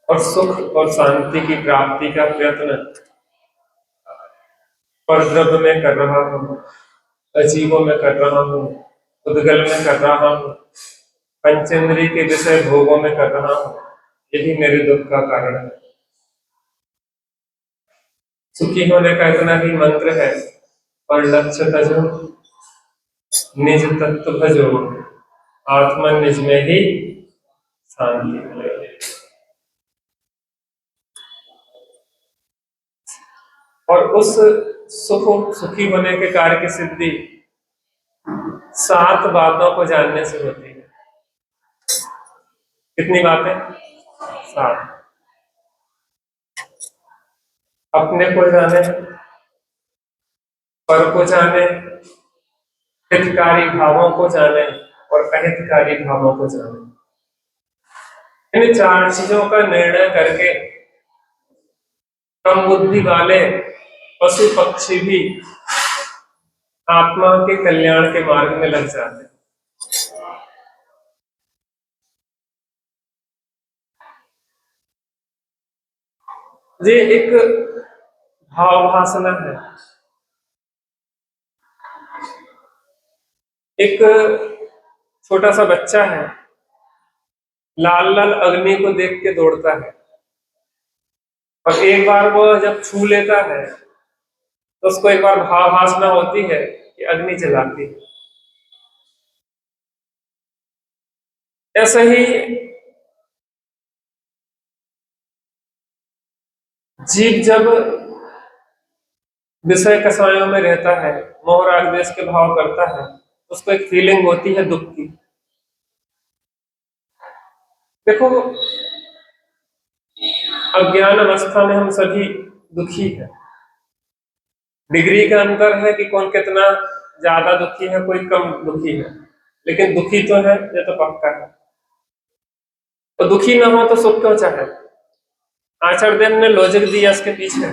और सुख और शांति की प्राप्ति का प्रयत्न परद्रव्य में कर रहा हूँ, अजीबों में कर रहा हूँ, उद्गल में कर रहा हूँ, पंचेंद्रिय के विषय भोगों में कर रहा हूँ, यही मेरे दुख का कारण है। सुखी होने का इतना ही मंत्र है, और लक्ष्य तजो निज तत्व भजो, आत्मन निज में ही शांति मिलेगी। और उस सुखी होने के कार्य की सिद्धि 7 बातों को जानने से होती है। कितनी बातें? 7। अपने को जाने, पर को जाने, हितकारी भावों को जाने और अहितकारी भावों को जाने। इन 4 चीजों का निर्णय करके कम बुद्धि वाले पशु पक्षी भी आत्मा के कल्याण के मार्ग में लग जाते हैं। ये एक भाव भासना है। एक छोटा सा बच्चा है, लाल लाल अग्नि को देख के दौड़ता है, और एक बार वो जब छू लेता है तो उसको एक बार भाव भासना होती है कि अग्नि जलाती है। ऐसे ही जीव जब विषय कसायों में रहता है, मोह राग द्वेष के भाव करता है, उसको एक फीलिंग होती है दुख की। देखो, अज्ञान अवस्था में हम सभी दुखी हैं। डिग्री का अंतर है कि कौन कितना ज्यादा दुखी है, कोई कम दुखी है, लेकिन दुखी तो है, ये तो पक्का है। तो दुखी ना हो तो सुख क्यों चाहे? आचार्य ने लॉजिक दिया इसके पीछे,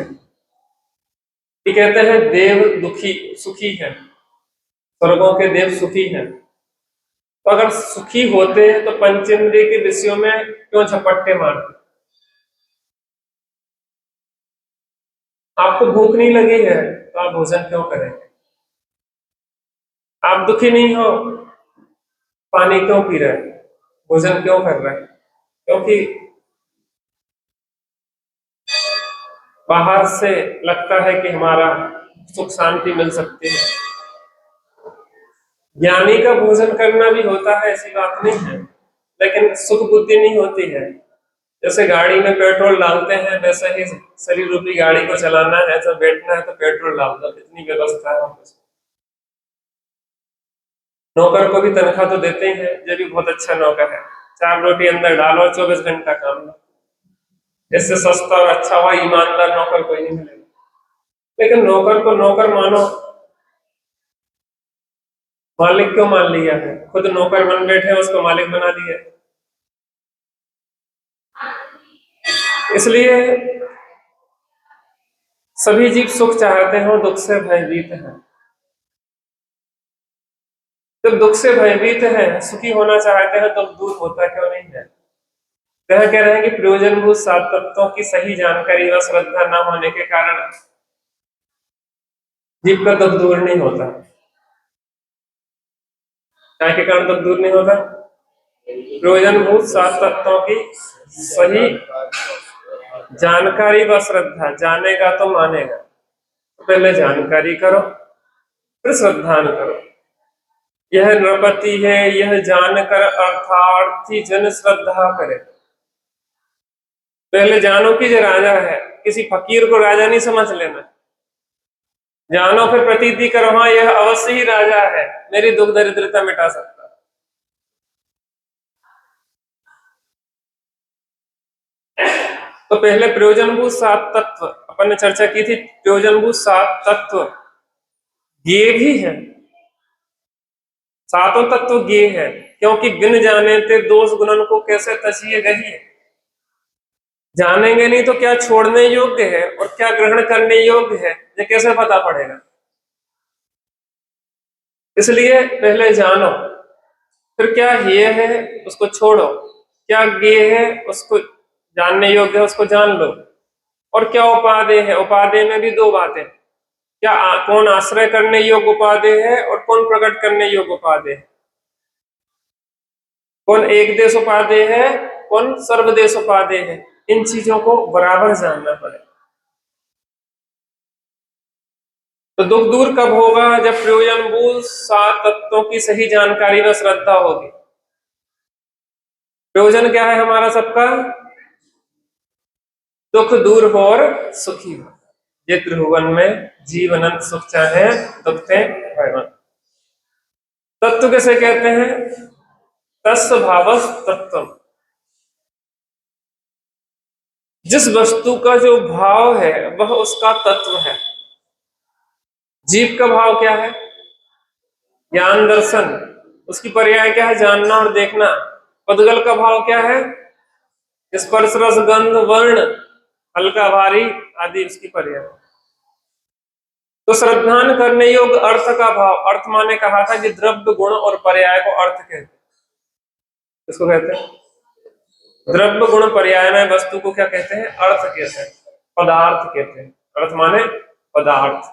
कि कहते हैं देव दुखी सुखी है, स्वर्गों के देव सुखी हैं। तो अगर सुखी होते हैं तो पंचेंद्रिय के विषयों में क्यों झपट्टे मारते? आपको भूख नहीं लगी है तो आप भोजन क्यों करेंगे? आप दुखी नहीं हो, पानी क्यों पी रहे हैं, भोजन क्यों कर रहे हैं? क्योंकि बाहर से लगता है कि हमारा सुख शांति मिल सकती है। ज्ञानी का भोजन करना भी होता है, ऐसी बात नहीं है, लेकिन सुख बुद्धि नहीं होती है। जैसे गाड़ी में पेट्रोल डालते हैं, वैसे ही शरीर रूपी गाड़ी को चलाना है, तो बैठना है तो पेट्रोल डाल दो, इतनी व्यवस्था है। नौकर को भी तनख्वाह तो देते ही है, ये भी बहुत अच्छा नौकर है। 4 रोटी अंदर डालो, 24 घंटा काम लो। इससे सस्ता और अच्छा हुआ ईमानदार नौकर कोई नहीं मिलेगा। लेकिन नौकर को नौकर मानो, मालिक क्यों मान लिया है? खुद नौकर बन बैठे, उसको मालिक बना दिया। इसलिए सभी जीव सुख चाहते हैं, दुख से भयभीत हैं। जब दुख से भयभीत है, सुखी होना चाहते हैं, तो दूर होता क्यों नहीं है? कह रहे हैं कि प्रयोजनभूत 7 तत्वों की सही जानकारी व श्रद्धा न होने के कारण जीव का दुख दूर नहीं होता। क्या के कारण दुख दूर नहीं होता? प्रयोजनभूत 7 तत्वों की सही जानकारी व श्रद्धा। जानेगा तो मानेगा, तो पहले जानकारी करो, फिर श्रद्धान करो। यह नृपति है, यह जानकर अर्थार्थी जन श्रद्धा करे। पहले जानो कि जो राजा है, किसी फकीर को राजा नहीं समझ लेना। जानो फिर प्रतीति करो, हाँ यह अवश्य ही राजा है, मेरी दुख दरिद्रता मिटा सकता है। तो पहले प्रयोजनभूत 7 तत्व अपन ने चर्चा की थी। प्रयोजनभूत 7 तत्व ये भी है, 7 तत्व ये है, क्योंकि बिन जाने ते दोष गुणन को कैसे तजिए गही। जानेंगे नहीं तो क्या छोड़ने योग्य है और क्या ग्रहण करने योग्य है, ये कैसे पता पड़ेगा? इसलिए पहले जानो, फिर क्या ये है उसको छोड़ो, क्या ये है उसको जानने योग्य है उसको जान लो। और क्या उपादेय है, उपादेय में भी दो बातें, क्या कौन आश्रय करने योग्य उपादेय है और कौन प्रकट करने योग्य उपादेय है, कौन एक देश उपादेय है, कौन सर्वदेश उपादेय है। इन चीजों को बराबर जानना पड़ेगा। तो दुख दूर कब होगा, जब प्रयोजनभूत सात तत्वों की सही जानकारी व श्रद्धा होगी। प्रयोजन क्या है हमारा सबका, दुख दूर हो और सुखी हो। ये त्रिभुवन में जीवन सुख चाहे दुख थे भगवान। तत्व कैसे कहते हैं, तस्य भावस् तत्वम्, जिस वस्तु का जो भाव है वह उसका तत्व है। जीव का भाव क्या है, ज्ञान दर्शन, उसकी पर्याय क्या है, जानना और देखना। पदगल का भाव क्या है, स्पर्श रस गंध वर्ण हल्का भारी आदि उसकी पर्याय। तो श्रद्धान करने योग्य अर्थ का भाव, अर्थ माने कहा था कि द्रव्य गुण और पर्याय को अर्थ कहते हैं। इसको कहते हैं द्रव्य गुण पर्याय में वस्तु को क्या कहते हैं, अर्थ कहते हैं, पदार्थ कहते हैं। अर्थ माने पदार्थ।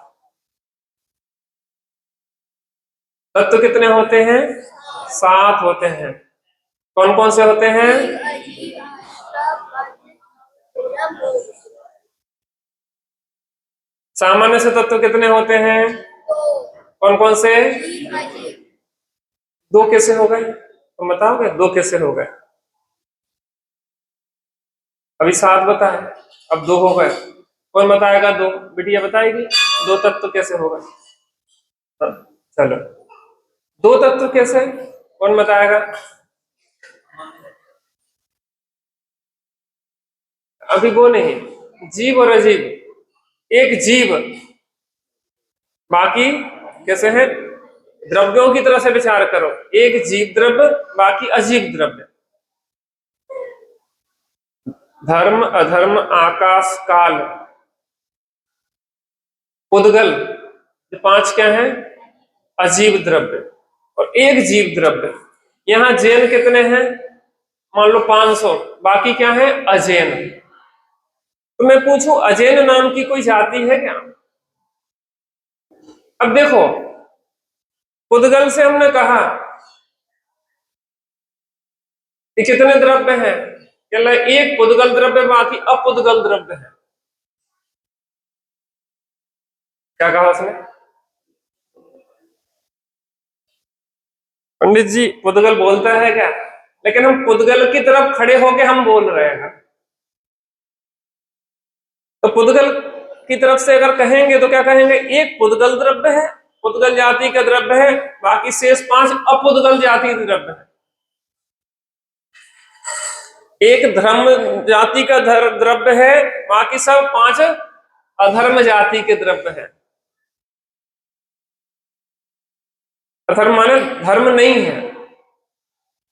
तत्व कितने होते हैं, सात होते हैं। कौन कौन से होते हैं, सामान्य से तत्व कितने होते हैं, कौन कौन से, दो कैसे हो गए, तुम बताओगे दो कैसे हो गए, अभी सात बताए अब दो हो गए। कौन बताएगा, दो बिटिया बताएगी दो तत्व कैसे हो गए। हाँ, चलो दो तत्व कैसे, कौन बताएगा, अभी वो नहीं, जीव और अजीब, एक जीव बाकी कैसे है, द्रव्यों की तरह से विचार करो, एक जीव द्रव्य बाकी अजीब द्रव्य। धर्म अधर्म आकाश काल उद्गल, ये पांच क्या है, अजीब द्रव्य और एक जीव द्रव्य। यहां जैन कितने हैं, मान लो 500, बाकी क्या है अजैन। तो मैं पूछूं अजैन नाम की कोई जाति है क्या। अब देखो उद्गल से हमने कहा कि कितने द्रव्य हैं, एक पुद्गल द्रव्य बाकी अपुद्गल द्रव्य है। क्या कहा उसने, पंडित जी पुद्गल बोलता है क्या, लेकिन हम पुद्गल की तरफ खड़े होके हम बोल रहे हैं। तो पुद्गल की तरफ से अगर कहेंगे तो क्या कहेंगे, एक पुद्गल द्रव्य है, पुद्गल जाति का द्रव्य है, बाकी शेष 5 अपुद्गल जाति के द्रव्य है। एक धर्म जाति का द्रव्य है, बाकी सब 5 अधर्म जाति के द्रव्य है। अधर्म माने धर्म नहीं है,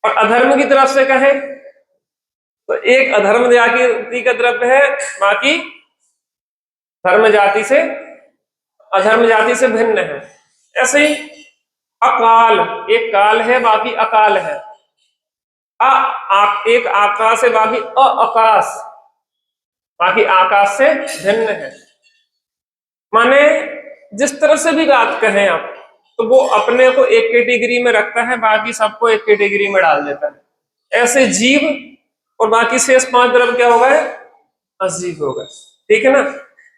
और अधर्म की तरफ से कहे तो एक अधर्म जाति का द्रव्य है, बाकी धर्म जाति से अधर्म जाति से भिन्न है। ऐसे ही अकाल, एक काल है बाकी अकाल है, एक आकाश है बाकी आकाश, बाकी आकाश से भिन्न है। माने जिस तरह से भी बात कहें आप, तो वो अपने को एक कैटेगरी में रखता है, बाकी सबको एक कैटेगरी में डाल देता है। ऐसे जीव और बाकी शेष 5 द्रव्य क्या हो गए, अजीब हो गए। ठीक है ना।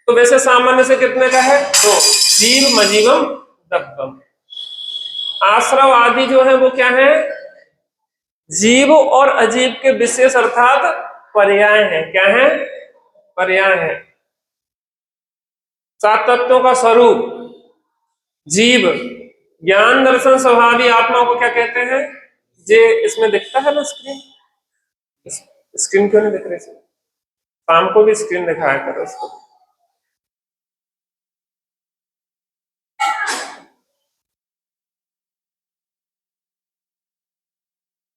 तो वैसे सामान्य से कितने का है, दो, जीव मजीवम दब्बम। आश्रव आदि जो है वो क्या है, जीव और अजीब के विशेष अर्थात पर्याय है। क्या है, पर्याय है। सात तत्वों का स्वरूप जीव, ज्ञान दर्शन स्वभावी आत्मा को क्या कहते हैं, जे इसमें दिखता है ना स्क्रीन, स्क्रीन क्यों नहीं दिख रही, शाम को भी स्क्रीन दिखाया करो उसको।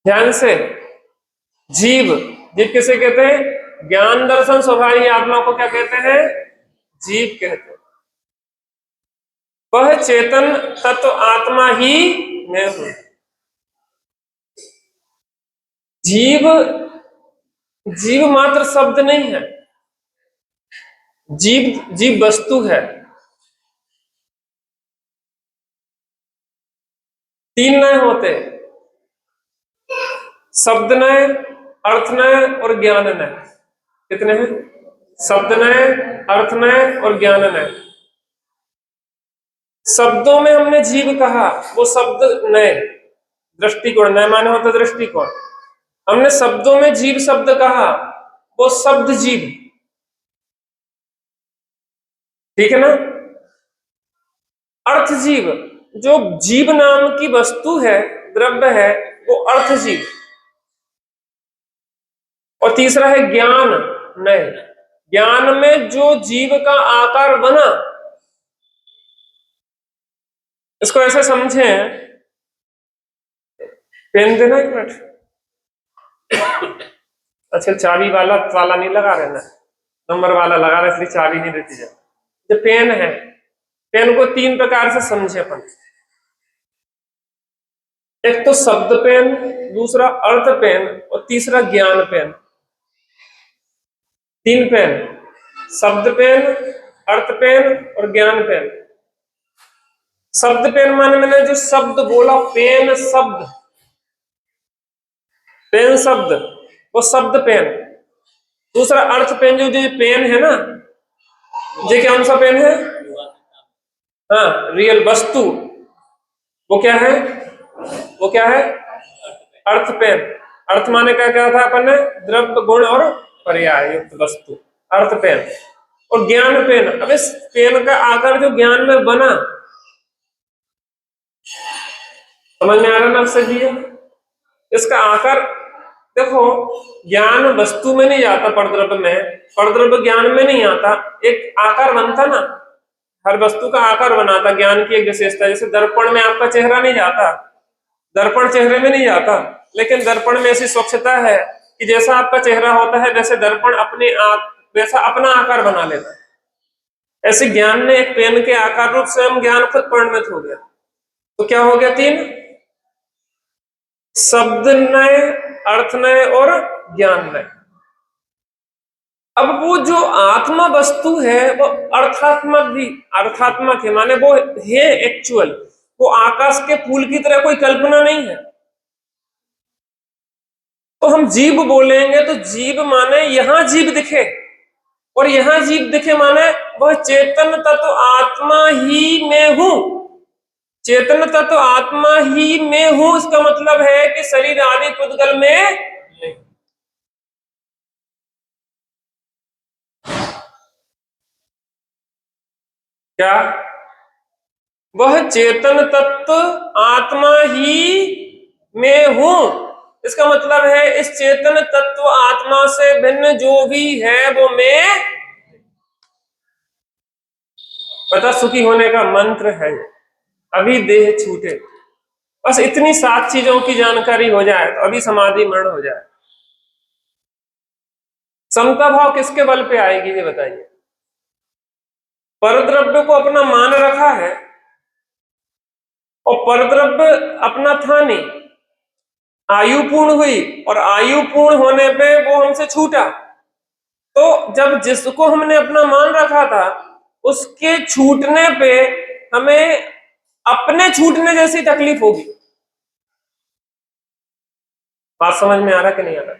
ध्यान से, जीव, जीव किसे कहते हैं, ज्ञान दर्शन स्वभावी आत्मा को क्या कहते हैं, जीव कहते हैं। वह चेतन तत्व आत्मा ही मैं हूं। जीव जीव मात्र शब्द नहीं है, जीव जीव वस्तु है। तीन नए होते, शब्द नए, अर्थ नए और ज्ञान नए। कितने हैं? शब्द नए, अर्थ नए और ज्ञान नए। शब्दों में हमने जीव कहा, वो शब्द नए, दृष्टिकोण, नए माने होता दृष्टिकोण। हमने शब्दों में जीव शब्द कहा, वो शब्द जीव, ठीक है ना। अर्थ जीव, जो जीव नाम की वस्तु है, द्रव्य है, वो अर्थ जीव। और तीसरा है ज्ञान नए, ज्ञान में जो जीव का आकार बना। इसको ऐसे समझें, पेन देना एक मिनट। अच्छा, चाबी वाला ताला नहीं लगा रहना, नंबर वाला लगा रहे, इसलिए चाबी नहीं देती जाए। जो पेन है, पेन को तीन प्रकार से समझे अपन। एक तो शब्द पेन, दूसरा अर्थ पेन और तीसरा ज्ञान पेन। तीन पेन, शब्द पेन, अर्थ पेन और ज्ञान पेन। शब्द पेन माने मैंने जो शब्द बोला, पेन शब्द, पेन शब्द, वो शब्द पेन। दूसरा अर्थ पेन, जो जो पेन है ना, ये कौन सा पेन है? हाँ, रियल वस्तु। वो क्या है? वो क्या है? अर्थ पेन। अर्थ माने क्या क्या था अपन ने? द्रव्य, गुण और पर्याय युक्त वस्तु, अर्थ पेन। और ज्ञान पेन, अब इस पेन का आकार जो ज्ञान में बना, समझ में आ रहा ना आपसे जी? इसका आकार देखो, ज्ञान वस्तु में नहीं आता, परद्रव्य में, परद्रव्य ज्ञान में नहीं आता, एक आकार बनता ना, हर वस्तु का आकार बनाता। ज्ञान की एक विशेषता, जैसे दर्पण में आपका चेहरा नहीं जाता, दर्पण चेहरे में नहीं जाता, लेकिन दर्पण में ऐसी स्वच्छता है कि जैसा आपका चेहरा होता है, वैसे दर्पण अपने आप वैसा अपना आकार बना लेता है। ऐसे ज्ञान ने एक पेन के आकार रूप से हम ज्ञान खुद परिणत हो गया। तो क्या हो गया? तीन, शब्द नए, अर्थ नए और ज्ञान नए। अब वो जो आत्मा वस्तु है, वो अर्थात्मक भी, अर्थात्मक है माने वो है एक्चुअल, वो आकाश के फूल की तरह कोई कल्पना नहीं है। तो हम जीव बोलेंगे तो जीव माने यहां जीव दिखे, और यहां जीव दिखे माने वह चेतन तत्व आत्मा ही में हूं। चेतन तत्व आत्मा ही में हूं, इसका मतलब है कि शरीर आदि पुद्गल में क्या, वह चेतन तत्व आत्मा ही में हूं। इसका मतलब है इस चेतन तत्व आत्मा से भिन्न जो भी है वो मैं। पता सुखी होने का मंत्र है, अभी देह छूटे, बस इतनी 7 चीजों की जानकारी हो जाए तो अभी समाधि मरण हो जाए। समता भाव किसके बल पे आएगी ये बताइए? परद्रव्य को अपना मान रखा है, और परद्रव्य अपना था नहीं, आयु पूर्ण हुई, और आयु पूर्ण होने पे वो हमसे छूटा। तो जब जिसको हमने अपना मान रखा था, उसके छूटने पे हमें अपने छूटने जैसी तकलीफ होगी। बात समझ में आ रहा कि नहीं आ रहा?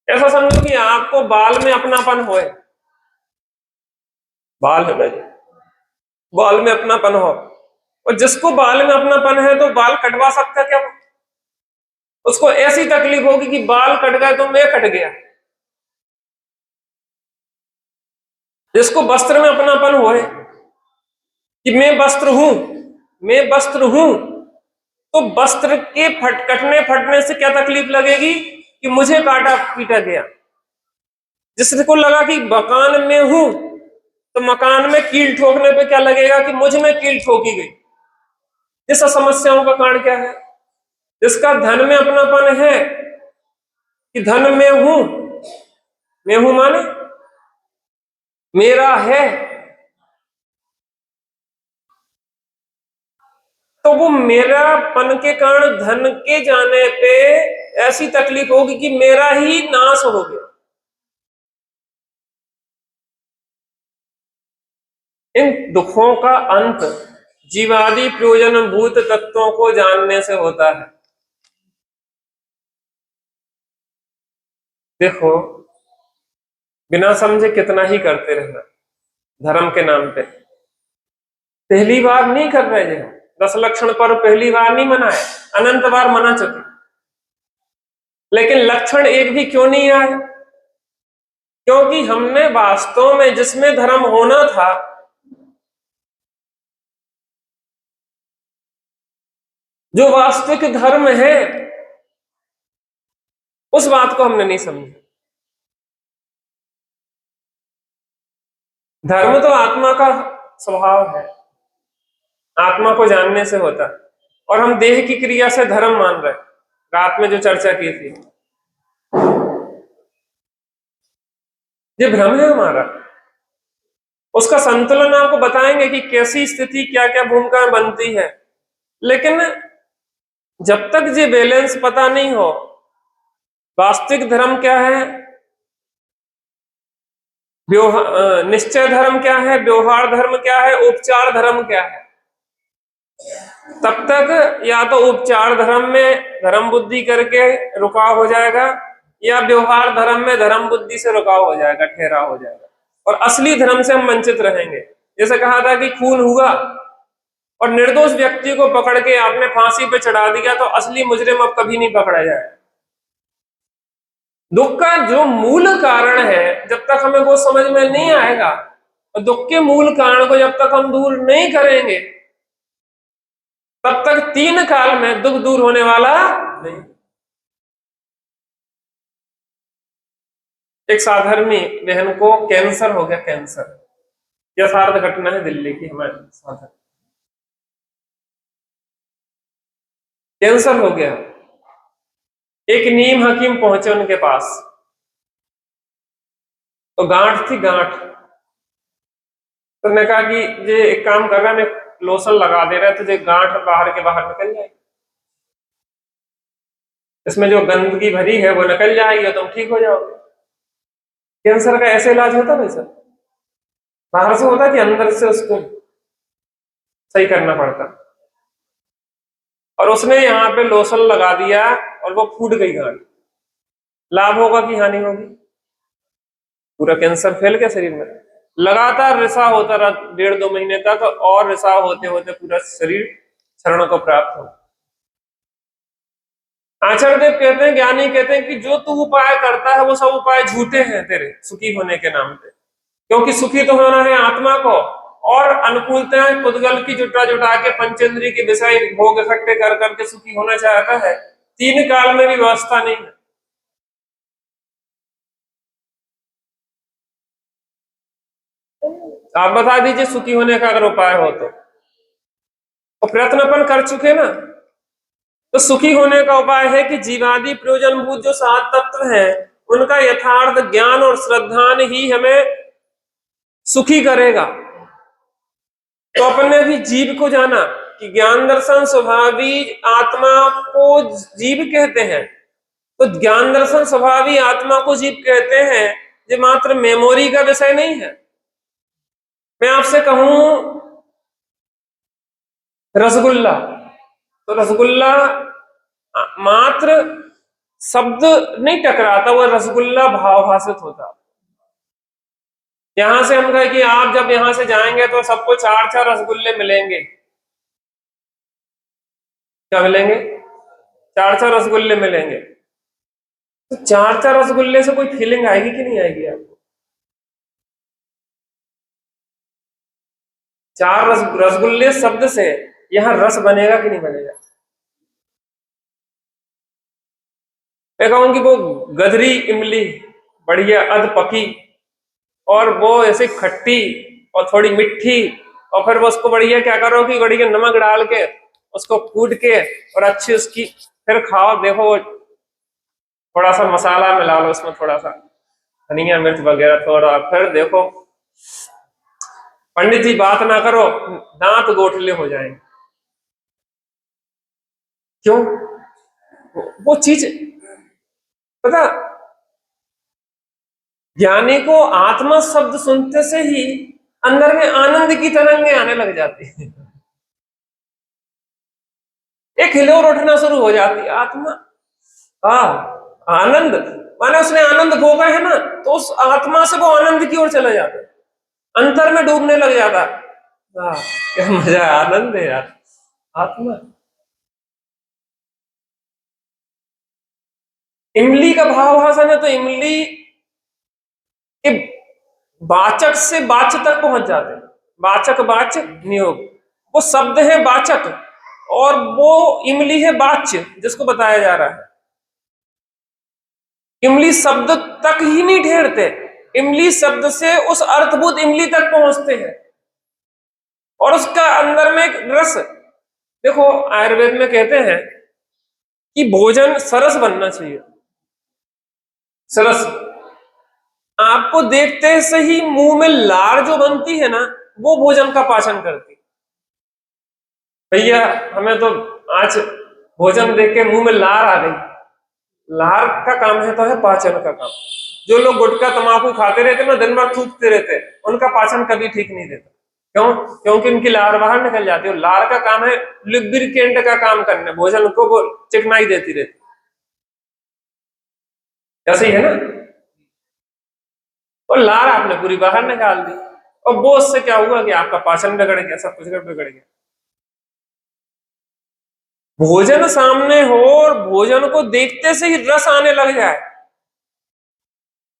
ऐसा समझो कि आपको बाल में अपनापन होए, बाल है भाई, बाल में अपनापन हो, और जिसको बाल में अपनापन है तो बाल कटवा सकता है क्या? उसको ऐसी तकलीफ होगी कि बाल कट गए तो मैं कट गया। जिसको वस्त्र में अपनापन होए कि मैं वस्त्र हूं, मैं वस्त्र हूं, तो वस्त्र के कटने फटने से क्या तकलीफ लगेगी कि मुझे काटा पीटा गया। जिसको लगा कि मकान में हूं, तो मकान में कील ठोकने पे क्या लगेगा कि मुझ में कील ठोकी गई। इस समस्याओं का कारण क्या है? जिसका धन में अपनापन है कि धन में हूं, मैं हूं माने मेरा है, तो वो मेरापन के कारण धन के जाने पे ऐसी तकलीफ होगी कि मेरा ही नाश हो गया। इन दुखों का अंत जीवादि प्रयोजनभूत तत्वों को जानने से होता है। देखो, बिना समझे कितना ही करते रहना धर्म के नाम पे। पहली बार नहीं कर रहे हैं, 10 लक्षण पर पहली बार नहीं मनाए, अनंत बार मना चुके, लेकिन लक्षण एक भी क्यों नहीं आया? क्योंकि हमने वास्तव में जिसमें धर्म होना था, जो वास्तविक धर्म है, उस बात को हमने नहीं समझा। धर्म तो आत्मा का स्वभाव है, आत्मा को जानने से होता है, और हम देह की क्रिया से धर्म मान रहे। रात में जो चर्चा की थी, ये भ्रम है हमारा। उसका संतुलन आपको बताएंगे कि कैसी स्थिति क्या क्या भूमिका बनती है, लेकिन जब तक ये बैलेंस पता नहीं हो, वास्तविक धर्म क्या है, निश्चय धर्म क्या है, व्यवहार धर्म क्या है, उपचार धर्म क्या है, तब तक या तो उपचार धर्म में धर्म बुद्धि करके रुकाव हो जाएगा, या व्यवहार धर्म में धर्म बुद्धि से रुकाव हो जाएगा, ठहराव हो जाएगा, और असली धर्म से हम वंचित रहेंगे। जैसे कहा था कि खून हुआ और निर्दोष व्यक्ति को पकड़ के आपने फांसी पे चढ़ा दिया, तो असली मुजरिम अब कभी नहीं पकड़ा जाए। दुख का जो मूल कारण है, जब तक हमें वो समझ में नहीं आएगा, और दुख के मूल कारण को जब तक हम दूर नहीं करेंगे, तब तक 3 काल में दुख दूर होने वाला नहीं। एक साधर्मी बहन को कैंसर हो गया, कैंसर, यथार्थ घटना है दिल्ली की, हमारे साधर कैंसर हो गया। एक नीम हकीम पहुंचे उनके पास, तो गांठ थी, गांठ। तो उन्होंने कहा कि ये एक काम कर रहा, मैं लोशन लगा दे रहा है, तो ये गांठ बाहर के बाहर निकल जाएगी, इसमें जो गंदगी भरी है वो निकल जाएगी, तुम ठीक हो जाओगे। कैंसर का ऐसे इलाज होता है सर? बाहर से होता कि अंदर से उसको सही करना पड़ता? और उसने यहाँ पे लोशन लगा दिया और वो फूट गई गांठ। लाभ होगा कि हानि होगी? पूरा कैंसर फैल गया शरीर में। लगातार रिसाव होता रहा 1.5-2 महीने तक, और रिसाव होते होते पूरा शरीर शरण को प्राप्त हो। आचार्य देव कहते हैं, ज्ञानी कहते हैं कि जो तू उपाय करता है वो सब उपाय झूठे हैं तेरे सुखी होने के नाम पे, क्योंकि सुखी तो होना है आत्मा को, और अनुकूलताएं पुद्गल की जुटा जुटा के पंचेंद्रिय के विषय भोग इकट्ठे कर करके सुखी होना चाहता है। 3 काल में भी व्यवस्था नहीं है। आप बता दीजिए सुखी होने का अगर उपाय हो तो प्रयत्न अपन कर चुके ना। तो सुखी होने का उपाय है कि जीवादि प्रयोजनभूत जो 7 तत्व हैं, उनका यथार्थ ज्ञान और श्रद्धान ही हमें सुखी करेगा। तो अपन ने भी जीव को जाना कि ज्ञान दर्शन स्वभावी आत्मा को जीव कहते हैं। तो ज्ञान दर्शन स्वभावी आत्मा को जीव कहते हैं, ये मात्र मेमोरी का विषय नहीं है। मैं आपसे कहूं रसगुल्ला, तो रसगुल्ला मात्र शब्द नहीं टकराता, वो रसगुल्ला भावभाषित होता। यहां से हम कहे कि आप जब यहां से जाएंगे तो सबको 4-4 रसगुल्ले मिलेंगे। क्या मिलेंगे? 4-4 रसगुल्ले मिलेंगे। तो 4-4 रसगुल्ले से कोई फीलिंग आएगी कि नहीं आएगी आपको? 4 रसगुल्ले शब्द से यहां रस बनेगा कि नहीं बनेगा? मैं कहूँ कि वो गदरी इमली बढ़िया अध पकी, और वो ऐसे खट्टी और थोड़ी मिट्टी, और फिर वो उसको बढ़िया क्या करो कि बढ़िया नमक डाल के उसको कूट के और अच्छी उसकी फिर खाओ। देखो थोड़ा सा मसाला मिला लो उसमें, थोड़ा सा धनिया मिर्च वगैरह थोड़ा, फिर देखो पंडित जी बात ना करो, दांत गोठले हो जाएंगे। क्यों? वो चीज पता, ज्ञानी को आत्मा शब्द सुनते से ही अंदर में आनंद की तरंगे आने लग जाती है, एक हिलोर उठना शुरू हो जाती है आत्मा। आनंद माने उसने आनंद भोगा है ना, तो उस आत्मा से वो आनंद की ओर चला जाता है, अंतर में डूबने लग जाता है। क्या मजा, आनंद है यार आत्मा। इमली का भावभाषण है, तो इमली के वाचक से वाच्य तक पहुंच जाते हैं, वाचक वाच्य नियोग, वो शब्द है वाचक और वो इमली है वाच्य जिसको बताया जा रहा है। इमली शब्द तक ही नहीं ठहरते, इमली शब्द से उस अर्थभूत इमली तक पहुंचते हैं और उसका अंदर में एक रस। देखो आयुर्वेद में कहते हैं कि भोजन सरस बनना चाहिए, सरस। आपको देखते से ही मुंह में लार जो बनती है ना, वो भोजन का पाचन करती। भैया हमें तो आज भोजन देख के मुंह में लार आ गई, लार का काम है तो है पाचन का काम। जो लोग गुटखा तंबाकू खाते रहते ना, दिन भर थूकते रहते, उनका पाचन कभी ठीक नहीं रहता। क्यों? क्योंकि उनकी लार बाहर निकल जाती है। लार का काम है लुब्रिकेंट का काम करना, भोजन को वो चिकनाई देती रहती, ऐसे ही है ना। और लार आपने पूरी बाहर निकाल दी, और वो उससे क्या हुआ कि आपका पाचन बिगड़ गया, सब कुछ बिगड़ गया। भोजन सामने हो और भोजन को देखते से ही रस आने लग जाए,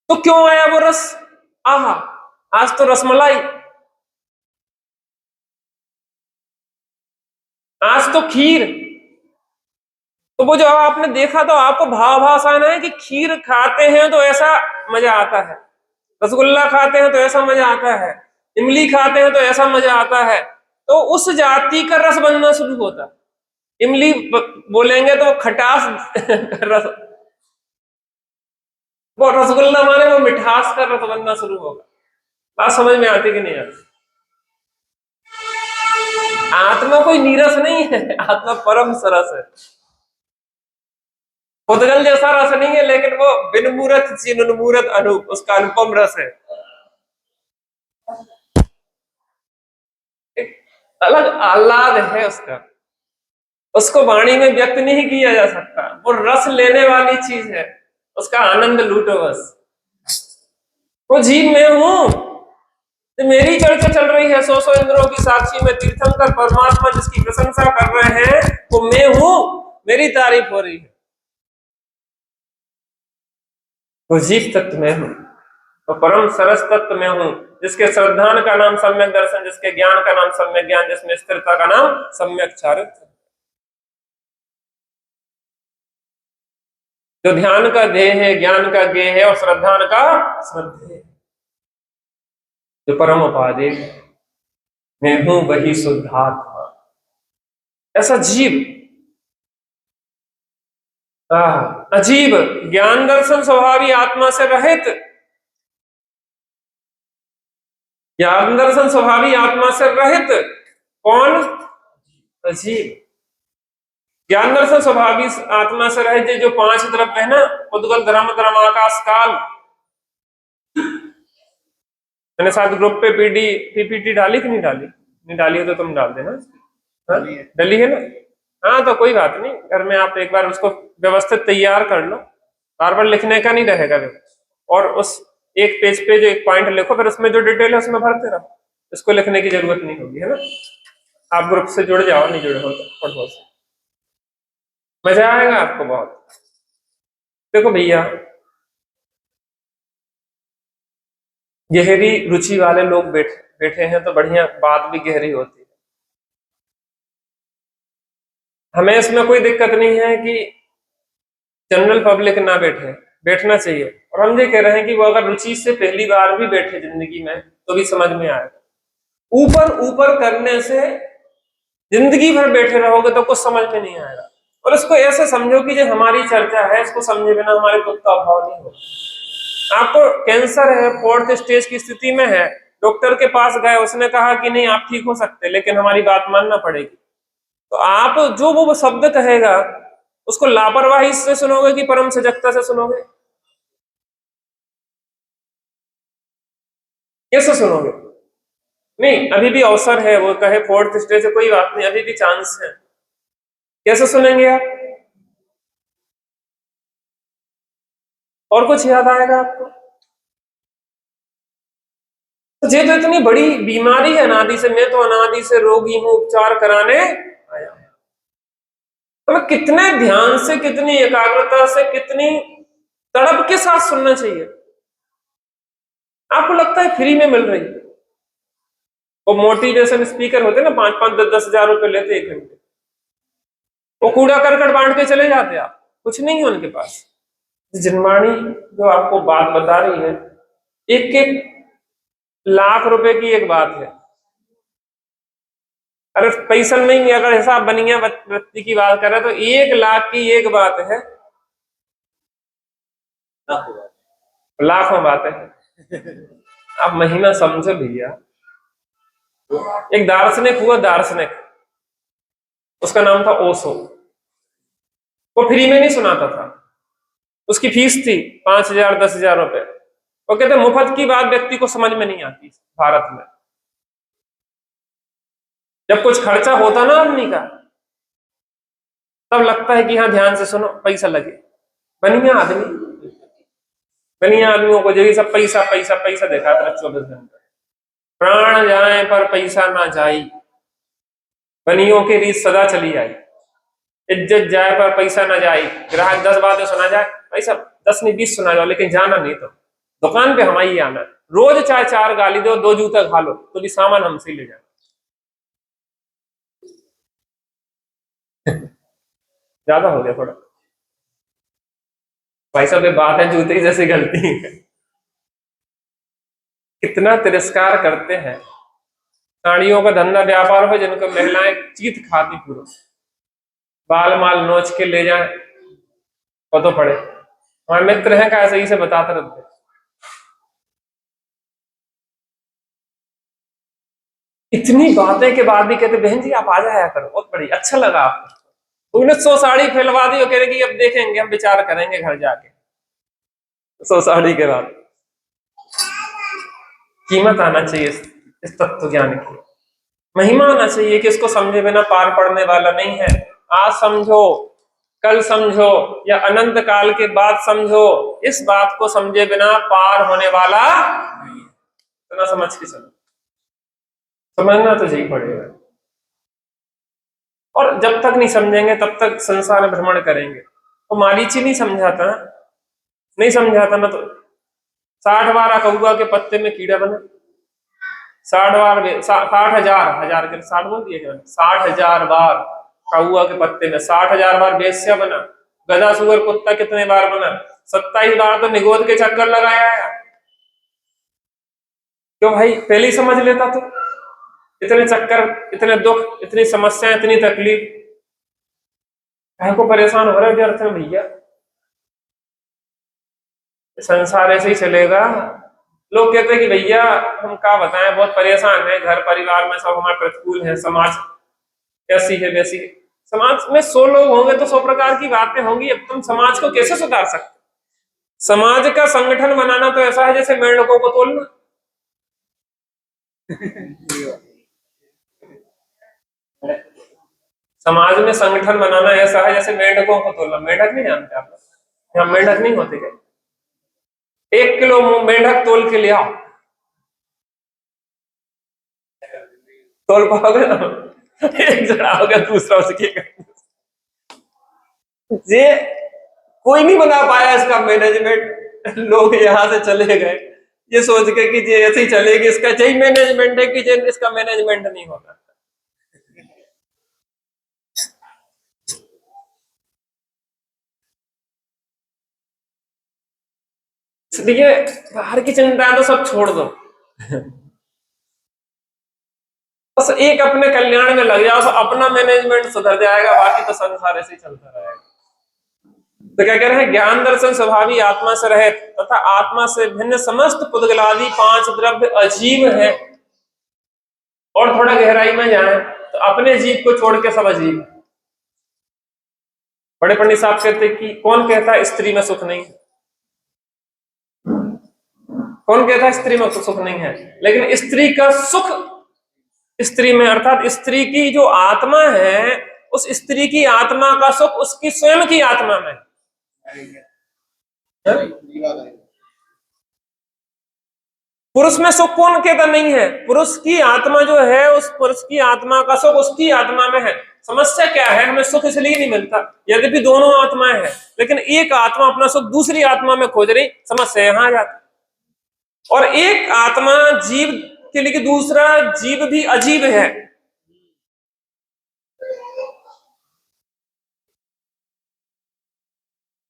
तो क्यों आया वो रस? आहा, आज तो रसमलाई, आज तो खीर। तो वो जो आपने देखा, तो आपको भाव आना है कि खीर खाते हैं तो ऐसा मजा आता है, रसगुल्ला खाते हैं तो ऐसा मजा आता है, इमली खाते हैं तो ऐसा मजा आता है। तो उस जाति का रस बनना शुरू होता है। इमली बोलेंगे तो वो खटास रस, वो रसगुल्ला माने वो मिठास का रस बनना शुरू होगा। बात समझ में आती कि नहीं आती? आत्मा कोई नीरस नहीं है, आत्मा परम सरस है। उदगल जैसा रस नहीं है, लेकिन वो बिन मूरत चिन मूरत अनूप, उसका अनुपम रस है। एक अलग आह्लाद है उसका, उसको वाणी में व्यक्त नहीं किया जा सकता। वो रस लेने वाली चीज है, उसका आनंद लूटो बस। वो जीव में हूं, तो मेरी चर्चा चल रही है, सौ सौ इंद्रों की साक्षी में तीर्थंकर परमात्मा जिसकी प्रशंसा कर रहे हैं, वो मैं हूं, मेरी तारीफ हो रही है। वो जीव तत्व में हूं, तो परम सरस तत्व में हूं, जिसके श्रद्धान का नाम सम्यक दर्शन, जिसके ज्ञान का नाम सम्यक ज्ञान, जिसमें स्थिरता का नाम सम्यक चारित्र। जो ध्यान का ध्येय है, ज्ञान का ज्ञेय है और श्रद्धान का श्रद्धेय, जो परम उपाधि मैं हूं वही शुद्धात्मा। ऐसा जीव अजीब ज्ञान दर्शन स्वभावी आत्मा से रहित, ज्ञान दर्शन स्वभावी आत्मा से रहित कौन? अजीब। ज्ञान दर्शन स्वभावी आत्मा से रहित जो पांच द्रव्य है ना, उद्गल धर्म धर्म आकाश काल। मैंने साथ ग्रुप पे पीपीटी डाली कि नहीं डाली? नहीं डाली हो तो तुम डाल देना। डली है ना? हाँ तो कोई बात नहीं, घर में आप एक बार उसको व्यवस्थित तैयार कर लो, बार बार लिखने का नहीं रहेगा। और उस एक पेज पे जो एक पॉइंट लिखो, फिर उसमें जो डिटेल है उसमें भरते रहो, इसको लिखने की जरूरत नहीं होगी, है ना। आप ग्रुप से जुड़ जाओ, नहीं जुड़े हो तो पढ़ो, मजा आएगा आपको बहुत। देखो भैया, गहरी रुचि वाले लोग बैठे हैं तो बढ़िया, बात भी गहरी होती है। हमें इसमें कोई दिक्कत नहीं है कि जनरल पब्लिक ना बैठे, बैठना चाहिए। और हम ये कह रहे हैं कि वो अगर रुचि से पहली बार भी बैठे जिंदगी में तो भी समझ में आएगा। ऊपर ऊपर करने से जिंदगी भर बैठे रहोगे तो कुछ समझ में नहीं आएगा। और इसको ऐसे समझो कि जो हमारी चर्चा है, इसको समझे बिना हमारे दुख का अभाव नहीं होगा। आपको कैंसर है, 4th स्टेज की स्थिति में है, डॉक्टर के पास गए, उसने कहा कि नहीं आप ठीक हो सकते, लेकिन हमारी बात मानना पड़ेगी। तो आप जो वो शब्द कहेगा उसको लापरवाही से सुनोगे कि परम सजगता से सुनोगे? कैसे सुनोगे? नहीं, अभी भी अवसर है, वो कहे फोर्थ स्टेज है, कोई बात नहीं, अभी भी चांस है। कैसे सुनेंगे आप? और कुछ याद आएगा आपको? तो ये तो इतनी बड़ी बीमारी है अनादि से, मैं तो अनादि से रोगी हूं, उपचार कराने आया। हमें कितने ध्यान से, कितनी एकाग्रता से, कितनी तड़प के साथ सुनना चाहिए। आपको लगता है फ्री में मिल रही है? वो मोटिवेशन स्पीकर होते ना, 5-5, 10-10 हजार रुपए लेते 1 घंटे, वो कूड़ा करकट बांट के चले जाते, आप कुछ नहीं है उनके पास। जिनवाणी जो आपको बात बता रही है, 1-1 लाख रुपए की एक बात है। अरे पैसा नहीं, अगर हिसाब बनिया व्यक्ति की बात कर रहे तो 1 लाख की एक बात है, लाखों बातें हैं। आप महीना समझो भैया। एक दार्शनिक हुआ, दार्शनिक, उसका नाम था ओशो। वो फ्री में नहीं सुनाता था, उसकी फीस थी 5,000-10,000 रुपए। वो कहते मुफ्त की बात व्यक्ति को समझ में नहीं आती भारत में। जब कुछ खर्चा होता ना आदमी का, तब लगता है कि हाँ ध्यान से सुनो, पैसा लगे। बनिया आदमी, बनिया आदमियों को जब सब पैसा पैसा पैसा दिखाता है 24 घंटे। प्राण जाए पर पैसा ना जाए, बनियों की रीत सदा चली आई। इज्जत जाए पर पैसा ना जाए, ग्राहक 10 बातें सुना जाए, पैसा 10 नहीं 20 सुना जाओ, लेकिन जाना नहीं। तो दुकान पे हमारी आना, रोज चाहे 4 गाली दो, 2 जूता खा लो, तो भी सामान हमसे ही ले जाना। ज्यादा हो गया थोड़ा भाई साहब, ये बात है जूते जैसी गलती है। कितना तिरस्कार करते हैं। साड़ियों का धंधा व्यापार हो, जिनको महिलाएं चीत खाती, पूरा बाल माल नोच के ले जाए, तो पड़े। हमारे मित्र हैं, का सही से बताते रहते, इतनी बातें के बाद भी कहते बहन जी आप आ जाया करो, बहुत बड़ी अच्छा लगा आपको। उन्हें 100 साड़ी फैलवा दी और कह रहे कि अब देखेंगे, हम विचार करेंगे घर जाके। 100 साड़ी के बाद कीमत आना चाहिए इस तत्व ज्ञान की, महिमा आना चाहिए कि इसको समझे बिना पार पड़ने वाला नहीं है। आज समझो, कल समझो, या अनंत काल के बाद समझो, इस बात को समझे बिना पार होने वाला इतना समझ के चलो, समझना तो यही पड़ेगा। और जब तक नहीं समझेंगे तब तक संसार में भ्रमण करेंगे। तो मारीची नहीं समझाता, नहीं समझाता ना, तो 60 बार कौआ के पत्ते में कीड़ा बना, 60 बार, 60,000, हजार के 60 बोल दिए, 60,000 बार कौआ के पत्ते में, 60,000 बार वेश्या बना। गधा सुअर कुत्ता कितने बार बना? 27 बार तो निगोद के चक्कर लगाया है। क्यों भाई, पहले ही समझ लेता तो इतने चक्कर, इतने दुख, इतनी समस्याएं, इतनी तकलीफ को परेशान हो रहे हैं व्यर्थ में भैया। संसार ऐसे ही चलेगा। लोग कहते हैं कि भैया हम क्या बताएं, बहुत परेशान है, घर परिवार में सब हमारे प्रतिकूल है, समाज ऐसी है वैसी है। समाज में 100 लोग होंगे तो 100 प्रकार की बातें होंगी। अब तुम समाज को कैसे सुधार सकते? समाज का संगठन बनाना तो ऐसा है जैसे मेंढकों को तोलना। समाज में संगठन बनाना ऐसा है जैसे मेंढकों को तोलना। मेंढक नहीं जानते आप लोग? यहाँ मेंढक नहीं होते क्या? 1 किलो मेंढक तोल के ले आओ, तोल पाओगे ना? एक जना हो गया, दूसरा उसके ये कोई नहीं बना पाया इसका मैनेजमेंट। लोग यहां से चले गए ये सोच के कि ये ऐसे ही चलेगी, इसका यही मैनेजमेंट है कि इसका मैनेजमेंट नहीं होगा। इसलिए बाहर की चिंता तो सब छोड़ दो, बस एक अपने कल्याण में लग जाओ, तो अपना मैनेजमेंट सुधर जाएगा, बाकी तो संसार ऐसे ही चलता रहेगा। तो क्या कह रहे हैं? ज्ञान दर्शन स्वभावी आत्मा से रहे तथा आत्मा से भिन्न समस्त पुद्गलादि 5 द्रव्य अजीब है। और थोड़ा गहराई में जाए तो अपने जीव को छोड़ के सब अजीब। बड़े पंडित साहब कहते कि कौन कहता है स्त्री में सुख नहीं? कौन कहता है स्त्री में सुख नहीं है? लेकिन स्त्री का सुख स्त्री में, अर्थात स्त्री की जो आत्मा है, उस स्त्री की आत्मा का सुख उसकी स्वयं की आत्मा में है। पुरुष में सुख कौन कहता नहीं है? पुरुष की आत्मा जो है, उस पुरुष की आत्मा का सुख उसकी आत्मा में है। समस्या क्या है? हमें सुख इसलिए नहीं मिलता, यद्यपि दोनों आत्माएं हैं, लेकिन एक आत्मा अपना सुख दूसरी आत्मा में खोज रही, समस्या यहां आ जाती। और एक आत्मा जीव के लिए दूसरा जीव भी अजीब है।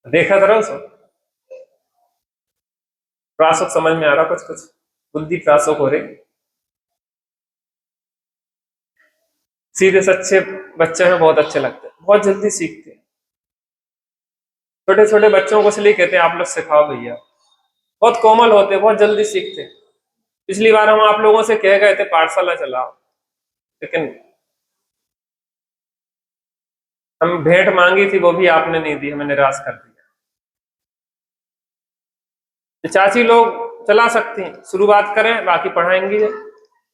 देखा जरा उसको, प्रासुक समझ में आ रहा? कुछ कुछ बुद्धि प्रासुक हो रही। सीधे सच्चे बच्चे में बहुत अच्छे लगते हैं, बहुत जल्दी सीखते हैं। छोटे छोटे बच्चों को इसलिए कहते हैं आप लोग सिखाओ भैया, बहुत कोमल होते हैं, बहुत जल्दी सीखते हैं। पिछली बार हम आप लोगों से कह गए थे पाठशाला चलाओ, लेकिन हम भेंट मांगी थी, वो भी आपने नहीं दी, हमें निराश कर दिया। चाची लोग चला सकती हैं, शुरुआत करें, बाकी पढ़ाएंगी।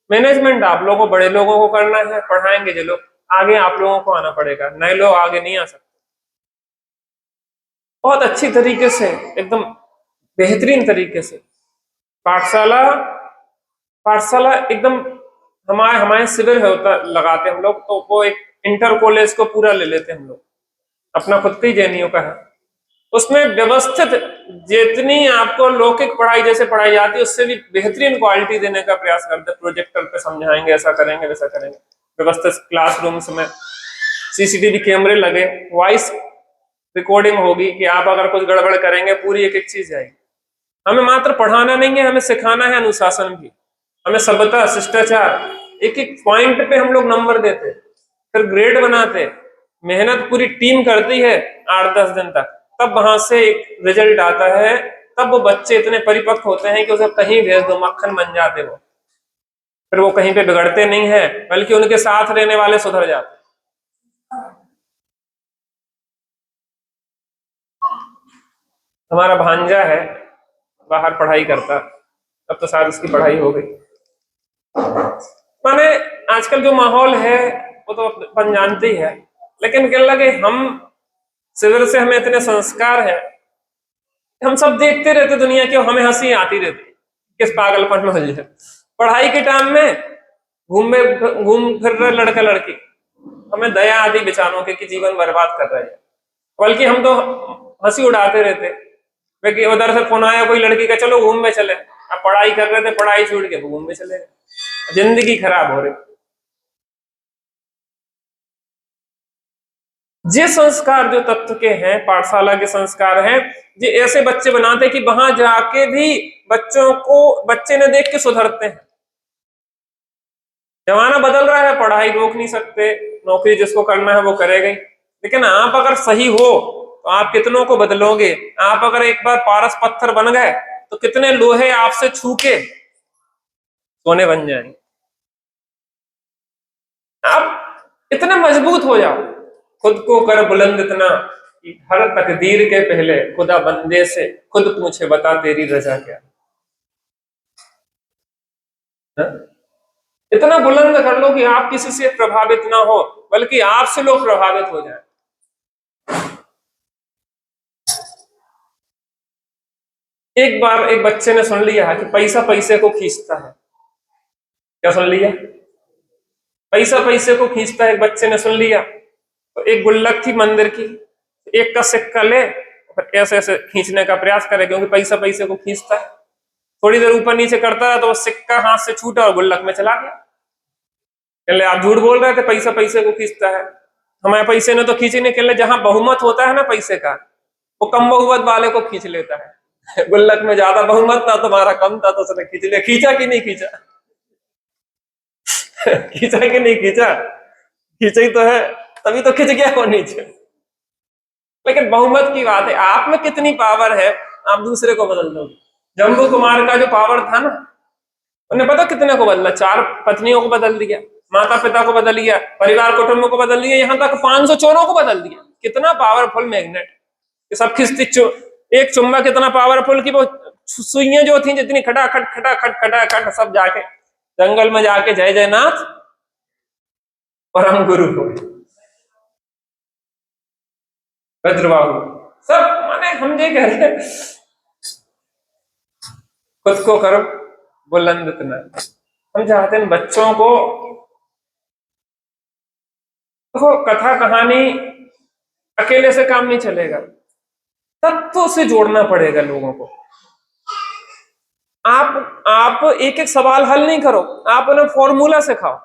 मैनेजमेंट आप लोगों को, बड़े लोगों को करना है, पढ़ाएंगे जो लोग, आगे आप लोगों को आना पड़ेगा, नए लोग आगे नहीं आ सकते। बहुत अच्छी तरीके से, एकदम बेहतरीन तरीके से पाठशाला पाठशाला एकदम हमारे हमारे शिविर है होता लगाते हम लोग, तो वो एक इंटर कॉलेज को पूरा ले लेते हैं हम लोग, अपना खुद के जेएनयू का है। उसमें व्यवस्थित जितनी आपको लौकिक पढ़ाई जैसे पढ़ाई जाती है, उससे भी बेहतरीन क्वालिटी देने का प्रयास करते हैं। प्रोजेक्टर पे समझाएंगे, ऐसा करेंगे, वैसा करेंगे। व्यवस्थित क्लासरूम्स में सीसीटीवी कैमरे लगे, वॉइस रिकॉर्डिंग होगी कि आप अगर कुछ गड़बड़ करेंगे पूरी एक एक चीज जाएगी। हमें मात्र पढ़ाना नहीं है, हमें सिखाना है अनुशासन भी, हमें सभ्यता, शिष्टाचार, एक एक पॉइंट पे हम लोग नंबर देते, फिर ग्रेड बनाते। मेहनत पूरी टीम करती है 8-10 दिन तक, तब वहां से एक रिजल्ट आता है। तब वो बच्चे इतने परिपक्व होते हैं कि उसे कहीं भेज दो मक्खन बन जाते वो, फिर वो कहीं पे बिगड़ते नहीं है, बल्कि उनके साथ रहने वाले सुधर जाते। हमारा भांजा है, बाहर पढ़ाई करता, अब तो शायद उसकी पढ़ाई हो गई। माने आजकल जो माहौल है वो तो अपन जानते ही है, लेकिन क्या लगे, हम शिविर से हमें इतने संस्कार है, हम सब देखते रहते दुनिया की, हमें हंसी आती रहती किस पागलपन में हो जाए। पढ़ाई के टाइम में घूम फिर रहे लड़का लड़की, हमें दया आती बेचारों के कि जीवन बर्बाद कर रहे हैं, बल्कि हम तो हंसी उड़ाते रहते। क्योंकि उधर से फोन आया कोई लड़की का, चलो घूम में चले, अब पढ़ाई कर रहे थे, पढ़ाई छूट के घूम में चले, जिंदगी खराब हो रही। ये संस्कार जो तत्व के हैं, पाठशाला के संस्कार हैं, ये ऐसे बच्चे बनाते कि वहां जाके भी बच्चे ने देख के सुधरते हैं। जमाना बदल रहा है, पढ़ाई रोक नहीं सकते, नौकरी जिसको करना है वो करेगा ही, लेकिन आप अगर सही हो तो आप कितनों को बदलोगे। आप अगर एक बार पारस पत्थर बन गए तो कितने लोहे आपसे छू के सोने बन जाएंगे। आप इतना मजबूत हो जाओ, खुद को कर बुलंद इतना कि हर तकदीर के पहले खुदा बंदे से खुद पूछे बता तेरी रजा क्या। है? इतना बुलंद कर लो कि आप किसी से प्रभावित ना हो, बल्कि आपसे लोग प्रभावित हो जाए। एक बार एक बच्चे ने सुन लिया है कि पैसा पैसे को खींचता है। क्या सुन लिया? पैसा पैसे को खींचता है, एक बच्चे ने सुन लिया। तो एक गुल्लक थी मंदिर की, एक का सिक्का ले, ऐसे ऐसे खींचने का प्रयास करे, क्योंकि पैसा पैसे को खींचता है। थोड़ी देर ऊपर नीचे करता है तो वो सिक्का हाथ से छूटा और गुल्लक में चला गया। कहले आप झूठ बोल रहे थे, पैसा पैसे को खींचता है। हमारे पैसे ने तो खींची नहीं। कहले जहां बहुमत होता है ना पैसे का, वो कम बहुमत वाले को खींच लेता है। गुल्लक में ज्यादा बहुमत था, तुम्हारा कम था, तो उसने खींच लिया। खींचा कि नहीं खींचा? खींचा कि नहीं खींचा? खींचा ही तो है, तभी तो खिंच गया वो नीचे। लेकिन बहुमत की बात है, आप में कितनी पावर है, आप दूसरे को बदल दो। जम्बू कुमार का जो पावर था ना, उन्हें पता कितने को बदला? 4 पत्नियों को बदल दिया, माता पिता को बदल दिया, परिवार कुटुंब को बदल दिया, यहाँ तक 500 चोरों को बदल दिया। कितना पावरफुल मैग्नेट, सब खिंचती। एक चुम्बक कितना पावरफुल कि वो सुइयां जो थी जितनी खटाखट सब जाके जंगल में जाके जय जयनाथ परम गुरु हो वज्रबाहु सब। माने हम ये कह रहे हैं, खुद को करो बुलंद इतना। हम चाहते हैं बच्चों को, देखो कथा कहानी अकेले से काम नहीं चलेगा, तत्वों से जोड़ना पड़ेगा लोगों को। आप एक एक सवाल हल नहीं करो, आप उन्हें फॉर्मूला सिखाओ।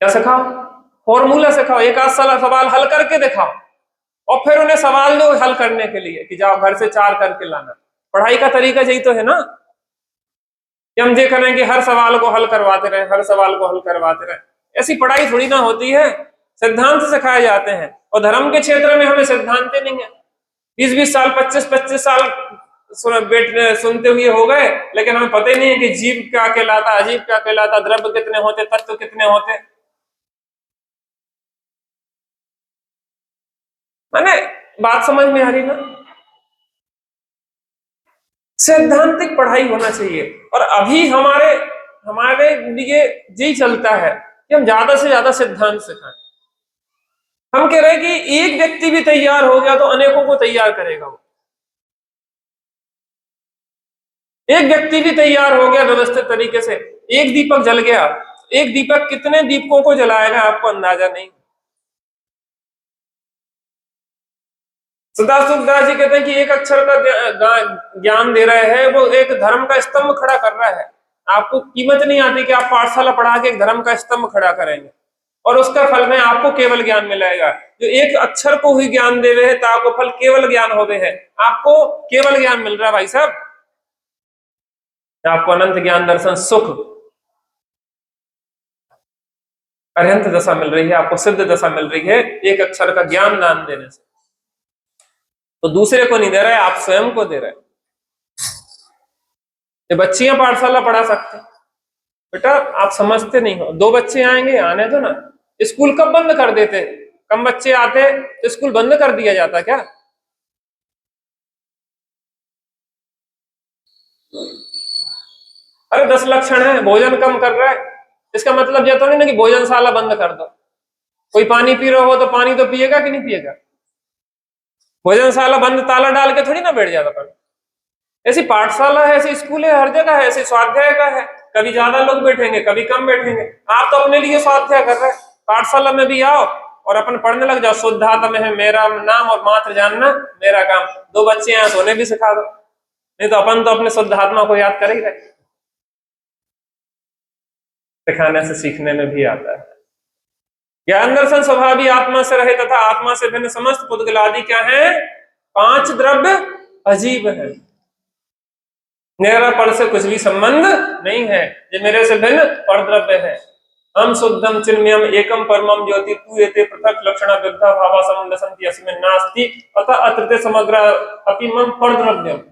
क्या सिखाओ? फॉर्मूला सिखाओ। एक आध सवाल हल करके दिखाओ, और फिर उन्हें सवाल दो हल करने के लिए कि जाओ घर से 4 करके लाना। पढ़ाई का तरीका यही तो है ना, कि हम ये करें कि हर सवाल को हल करवाते रहे, हर सवाल को हल करवाते रहे। ऐसी पढ़ाई थोड़ी ना होती है। सिद्धांत सिखाए जाते हैं, और धर्म के क्षेत्र में हमें सिद्धांत नहीं है। 20-20 साल 25-25 साल सुनते हुए हो गए, लेकिन हमें पता ही नहीं है कि जीव क्या कहलाता, अजीब क्या कहलाता, द्रव्य कितने होते, तत्व कितने होते। मैंने बात समझ में आ रही ना? सैद्धांतिक पढ़ाई होना चाहिए। और अभी हमारे हमारे लिए यही चलता है कि हम ज्यादा से ज्यादा सिद्धांत सिखाएं। हम कह रहे हैं कि एक व्यक्ति भी तैयार हो गया तो अनेकों को तैयार करेगा वो। एक व्यक्ति भी तैयार हो गया व्यवस्थित तरीके से, एक दीपक जल गया, एक दीपक कितने दीपकों को जलाएगा आपको अंदाजा नहीं। सदा सुखदास जी कहते हैं कि एक अक्षर का ज्ञान दे रहे हैं, वो एक धर्म का स्तंभ खड़ा कर रहा है। आपको कीमत नहीं आती कि आप पाठशाला पढ़ा के एक धर्म का स्तंभ खड़ा करेंगे, और उसका फल में आपको केवल ज्ञान मिलेगा। जो एक अक्षर को ही ज्ञान देवे है, ताको फल केवल ज्ञान होवे है। आपको केवल ज्ञान मिल रहा है भाई साहब, आपको अनंत ज्ञान दर्शन सुख अरहंत दशा मिल रही है, आपको सिद्ध दशा मिल रही है एक अक्षर का ज्ञान दान देने से। तो दूसरे को नहीं दे रहे, आप स्वयं को दे रहे। ये बच्चियां पाठशाला पढ़ा सकते, बेटा आप समझते नहीं हो। 2 बच्चे आएंगे, आने दो ना। स्कूल कब बंद कर देते? कम बच्चे आते तो स्कूल बंद कर दिया जाता क्या? अरे 10 लक्षण है, भोजन कम कर रहा है, इसका मतलब यह तो नहीं ना कि भोजनशाला बंद कर दो। कोई पानी पी रहा हो तो पानी तो पिएगा कि नहीं पिएगा? भोजनशाला बंद ताला डाल के थोड़ी ना बैठ जाता पानी। ऐसी पाठशाला है, ऐसी स्कूल है, हर जगह है, ऐसी स्वाध्याय का है। कभी ज्यादा लोग बैठेंगे, कभी कम बैठेंगे। आप तो अपने लिए स्वाध्याय कर रहे हैं। पाठशाला में भी आओ और अपन पढ़ने लग जाओ। शुद्धात्म है मेरा नाम और मात्र जानना मेरा काम। 2 बच्चे हैं तो उन्हें भी सिखा दो, नहीं तो अपन तो अपने शुद्धात्मा को याद कर ही रहे। सिखाने से सीखने में भी आता है। ज्ञान दर्शन स्वभावी आत्मा से रहे तथा आत्मा से भिन्न समस्त पुद्गलादि क्या है? 5 द्रव्य अजीब है। मेरा पर से कुछ भी संबंध नहीं है, ये मेरे से भिन्न पर द्रव्य है। हम शुद्धम चिन्मयम एकम परमम ज्योति तू एते पृथक लक्षण विद्धा भावा समुदसंति अस्मिन् नास्ति अतः अत्रते समग्र अपि मम पर द्रव्यम।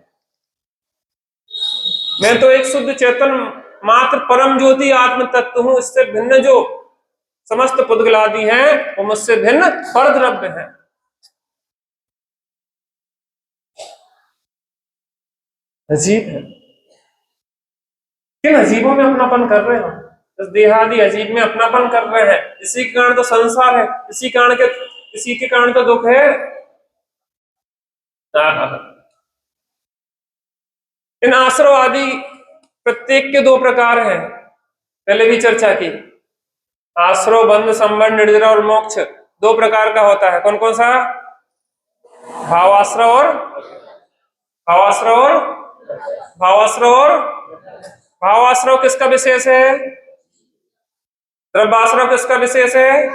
मैं तो एक शुद्ध चेतन मात्र परम ज्योति आत्म तत्व हूं। इससे भिन्न जो समस्त पुद्गलादि हैं वो मुझसे भिन्न पर द्रव्य है। अजीब है। किन अजीबों में अपनापन कर रहे हो? इस देहादि अजीब में अपनापन कर रहे हैं। इसी के कारण तो संसार है, इसी के कारण तो दुख है। इन आश्रव आदि प्रत्येक के 2 प्रकार हैं, पहले भी चर्चा की। आश्रव, बंध, संबंध, निर्जरा और मोक्ष 2 प्रकार का होता है। कौन कौन सा? भावाश्रव और भावाश्रव और भावाश्रव और भावाश्रव किसका विशेष है? द्रव्याश्रव किसका विशेष है?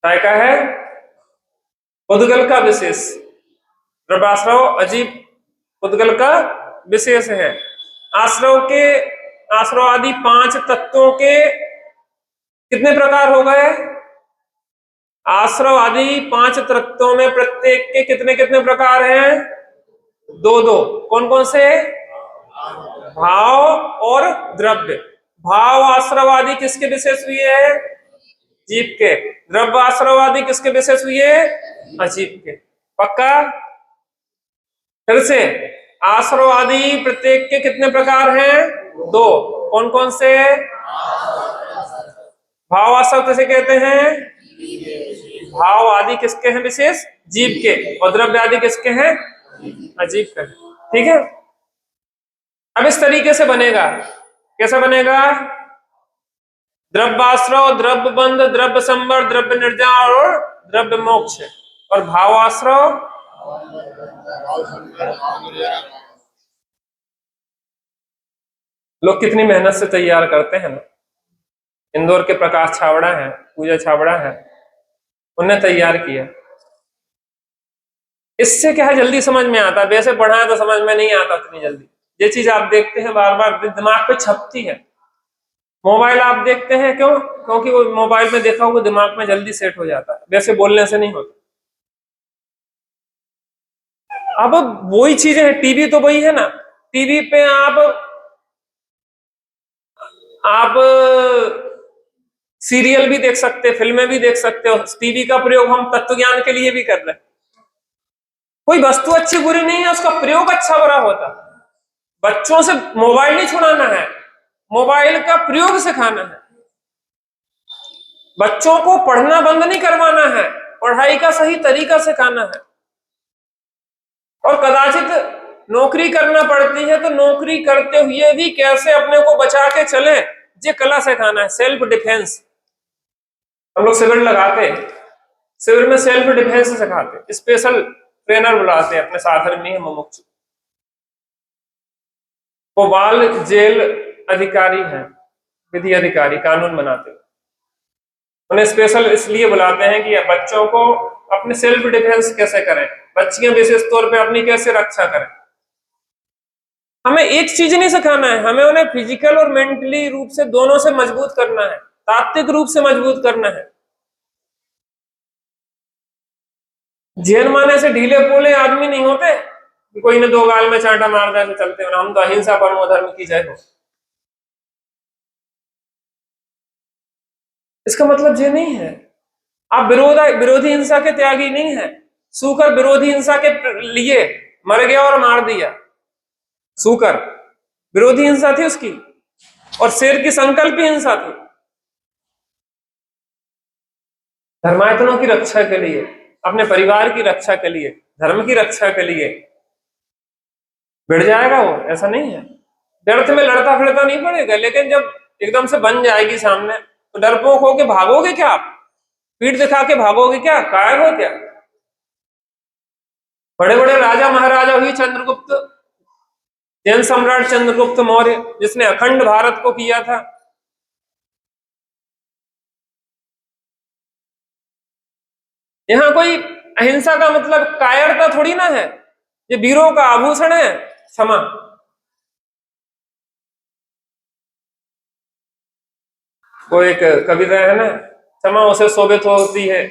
काय का है? पुद्गल का विशेष। द्रव्याश्रव अजीब पुद्गल का विशेष है। आश्रव आदि 5 तत्वों के कितने प्रकार हो गए? आश्रव आदि 5 तत्वों में प्रत्येक के कितने कितने प्रकार हैं? 2-2। कौन कौन से? भाव और द्रव्य। भाव आश्रवादी किसके विशेष हुए है? जीव के। द्रव्य आश्रवादी किसके विशेष हुए? अजीब के। पक्का? फिर से आश्रव आदि प्रत्येक के कितने प्रकार हैं? दो। कौन कौन से? भाव आश्रव किसे कहते हैं? भाव आदि किसके हैं? विशेष जीव के। और द्रव्य आदि किसके हैं? अजीव के। ठीक है। अब इस तरीके से बनेगा। कैसे बनेगा? द्रव्याश्रव, द्रव्य बंध, द्रव्य संवर, द्रव्य निर्जाण और द्रव्य मोक्ष। और भावाश्रव, लोग कितनी मेहनत से तैयार करते हैं ना। इंदौर के प्रकाश छाबड़ा है, पूजा छाबड़ा है, उन्हें तैयार किया। इससे क्या है, जल्दी समझ में आता है। वैसे पढ़ाए तो समझ में नहीं आता उतनी जल्दी। ये चीज आप देखते हैं बार बार दिमाग पे छपती है। मोबाइल आप देखते हैं क्यों? क्योंकि वो मोबाइल में देखा हुआ दिमाग में जल्दी सेट हो जाता है, वैसे बोलने से नहीं होता। अब वही चीजें हैं, टीवी तो वही है ना। टीवी पे आप सीरियल भी देख सकते हैं, फिल्में भी देख सकते हो। टीवी का प्रयोग हम तत्व ज्ञान के लिए भी कर रहे हैं। कोई वस्तु अच्छी बुरी नहीं है, उसका प्रयोग अच्छा बुरा होता है। बच्चों से मोबाइल नहीं छुड़ाना है, मोबाइल का प्रयोग सिखाना है। बच्चों को पढ़ना बंद नहीं करवाना है, पढ़ाई का सही तरीका सिखाना है। और कदाचित नौकरी करना पड़ती है तो नौकरी करते हुए भी कैसे अपने को बचा के चले, ये कला सिखाना है। सेल्फ डिफेंस हम लोग शिविर लगाते, शिविर में सेल्फ डिफेंस सिखाते, स्पेशल ट्रेनर बुलाते अपने साधन में मुमुक्षु। वो बाल जेल अधिकारी हैं, विधि अधिकारी, कानून बनाते। उन्हें स्पेशल इसलिए बुलाते हैं कि बच्चों को अपने सेल्फ डिफेंस कैसे करें, बच्चियां विशेष तौर पे अपनी कैसे रक्षा करें। हमें एक चीज नहीं सिखाना है, हमें उन्हें फिजिकल और मेंटली रूप से दोनों से मजबूत करना है, तात्विक रूप से मजबूत करना है। जेल माने से ढीले पोले आदमी नहीं होते, कोई ने दो गाल में चांटा मार दिया तो चलते हैं, हम तो अहिंसा परमो धर्म की जय हो। इसका मतलब ये नहीं है आप विरोधी हिंसा के त्यागी नहीं है। सूकर विरोधी हिंसा के लिए मर गया और मार दिया। सूकर विरोधी हिंसा थी उसकी, और शेर की संकल्पी हिंसा थी। धर्मायतनों की रक्षा के लिए, अपने परिवार की रक्षा के लिए, धर्म की रक्षा के लिए भिड़ जाएगा वो, ऐसा नहीं है। व्यर्थ में लड़ता फिरता नहीं पड़ेगा, लेकिन जब एकदम से बन जाएगी सामने तो डरपोक होके भागोगे क्या? आप पीठ दिखा के भागोगे क्या? कायर हो क्या? बड़े बड़े राजा महाराजा हुई, चंद्रगुप्त, जैन सम्राट चंद्रगुप्त मौर्य, जिसने अखंड भारत को किया था। यहाँ कोई अहिंसा का मतलब कायरता थोड़ी ना है, ये वीरों का आभूषण है क्षमा। वो एक कविता है ना, क्षमा उसे शोभित होती है,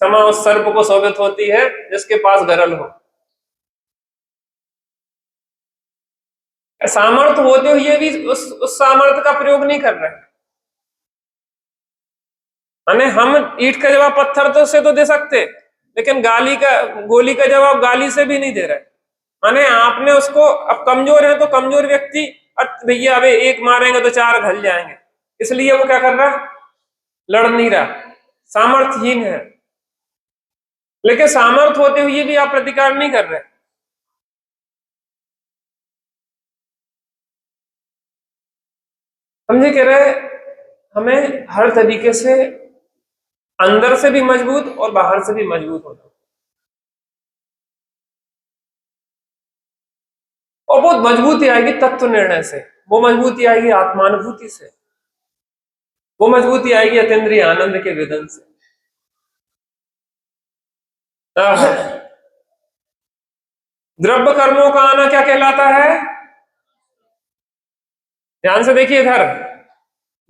क्षमा उस सर्प को शोभित होती है जिसके पास गरल हो। सामर्थ्य होते हुए भी उस सामर्थ्य का प्रयोग नहीं कर रहे। माने हम ईंट का जवाब पत्थर तो से तो दे सकते, लेकिन गोली का जवाब गाली से भी नहीं दे रहे। माने आपने उसको, अब कमजोर है तो कमजोर व्यक्ति, भैया अबे एक मारेंगे तो चार घल जाएंगे, इसलिए वो क्या कर रहा है? लड़ नहीं रहा, सामर्थ्यहीन है। लेकिन सामर्थ्य होते हुए भी आप प्रतिकार नहीं कर रहे। समझे कह रहे, हमें हर तरीके से अंदर से भी मजबूत और बाहर से भी मजबूत होना, और बहुत मजबूती आएगी तत्व निर्णय से, वो मजबूती आएगी आत्मानुभूति से, वो मजबूती आएगी अतीन्द्रिय आनंद के वेदन से। द्रव्य कर्मों का आना क्या कहलाता है? ध्यान से देखिए इधर,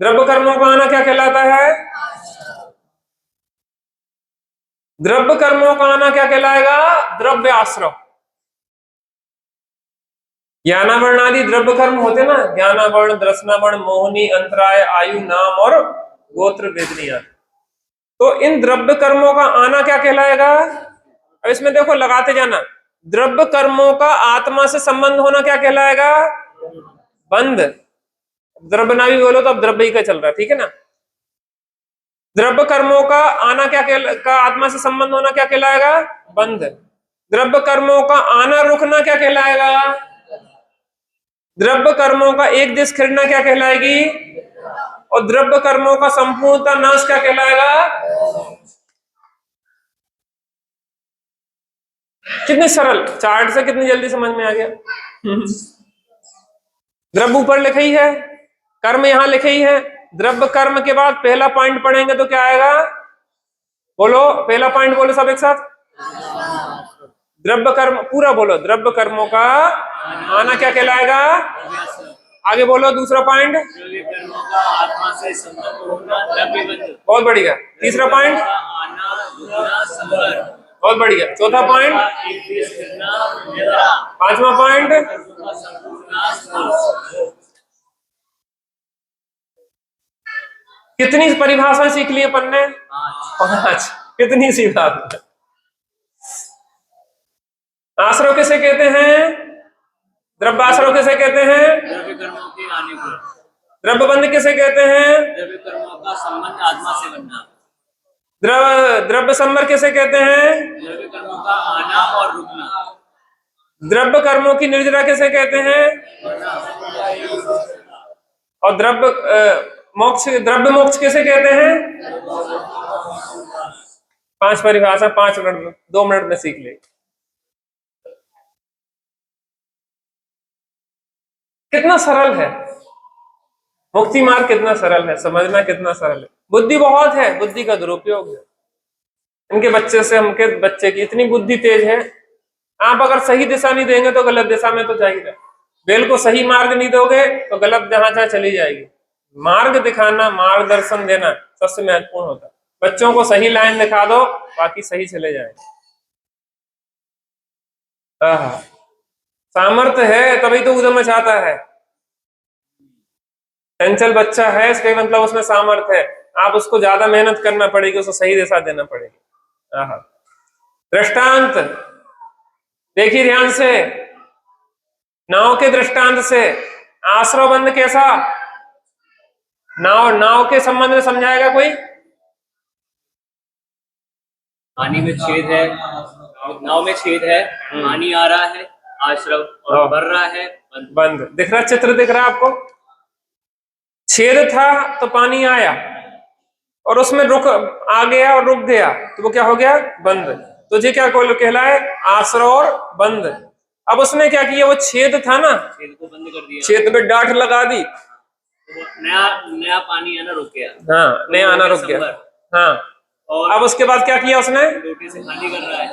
द्रव्य कर्मों का आना क्या कहलाता है? द्रव्य कर्मों का आना क्या कहलाएगा? द्रव्य आश्रव। ज्ञानावरण आदि द्रव्य कर्म होते ना, ज्ञानावरण, दर्शनावरण, मोहनी, अंतराय, आयु, नाम और गोत्र वेदनी आदि। तो इन द्रव्य कर्मों का आना क्या कहलाएगा? अब इसमें देखो लगाते जाना, द्रव्य कर्मों का आत्मा से संबंध होना क्या कहलाएगा? बंध। द्रव्य ना भी बोलो तो अब द्रव्य ही का चल रहा है, ठीक है ना। द्रव्य कर्मों का आना का आत्मा से संबंध होना क्या कहलाएगा? बंध। द्रव्य कर्मों का आना रुकना क्या कहलाएगा? द्रव्य कर्मों का एक दिश खिड़ना क्या कहलाएगी? और द्रव्य कर्मों का संपूर्णता नाश क्या कहलाएगा? कितनी सरल चार्ट से कितनी जल्दी समझ में आ गया। द्रव्य ऊपर लिखा ही है, कर्म यहां लिखे ही है। द्रव्य कर्म के बाद पहला पॉइंट पढ़ेंगे तो क्या आएगा? बोलो पहला पॉइंट बोलो सब एक साथ। द्रव्य कर्म पूरा बोलो। द्रव्य कर्मों का आना क्या कहलाएगा? आगे बोलो दूसरा पॉइंट। आत्मा से संबंध होना द्रव्य बंध। बहुत बढ़िया। तीसरा पॉइंट। बहुत बढ़िया। चौथा पॉइंट। पांचवा पॉइंट। कितनी परिभाषा सीख ली अपन ने? 5। कितनी सी बात। आश्रव किसे कहते हैं? द्रव्य आश्रव किसे कहते हैं? द्रव्य कर्मों के आने को। द्रव्य बंध किसे कहते हैं? द्रव्य कर्मों का संबंध आत्मा से बनना। द्रव्य संवर किसे कहते हैं? द्रव्य कर्मों का आना और रुकना। द्रव्य कर्मों की निर्जरा किसे कहते हैं? और द्रव्य मोक्ष किसे कहते हैं? 5 परिभाषा 5 मिनट में 2 मिनट में सीख ले। कितना सरल है मुक्ति मार्ग, कितना सरल है, समझना कितना सरल है। बुद्धि बहुत है, बुद्धि का दुरुपयोग है। इनके बच्चे से हमके बच्चे की इतनी बुद्धि तेज है, आप अगर सही दिशा नहीं देंगे तो गलत दिशा में तो जाएगा। बेल को सही मार्ग नहीं दोगे तो गलत जहां चाहे चली जाएगी। मार्ग दिखाना, मार्गदर्शन देना सबसे महत्वपूर्ण होता है। बच्चों को सही लाइन दिखा दो, बाकी सही चले जाएंगे। सामर्थ्य है तभी तो उद्यम चाहता है। चंचल बच्चा है इसका मतलब उसमें सामर्थ्य है। आप उसको ज्यादा मेहनत करना पड़ेगी, उसको सही दिशा देना पड़ेगी। दृष्टांत देखिए ध्यान से। नाव के दृष्टांत से आश्रव बंध कैसा? नाव के संबंध में समझाएगा कोई? पानी में छेद है, नाव में छेद है, पानी आ रहा है, आश्रव और भर रहा है बंद। दिख रहा चित्र दिख रहा आपको? छेद था तो पानी आया और उसमें रुक आ गया और रुक गया तो वो क्या हो गया? बंद। तो ये क्या कहलाए? आश्रव और बंद। अब उसने क्या किया? वो छेद था ना, छेद को बंद कर दिया, छेद पे डांठ लगा दी, तो नया पानी आना रुक गया। हाँ, नया आना रुक गया। हाँ, और अब उसके बाद क्या किया उसने? लोटे से खाली कर रहा है।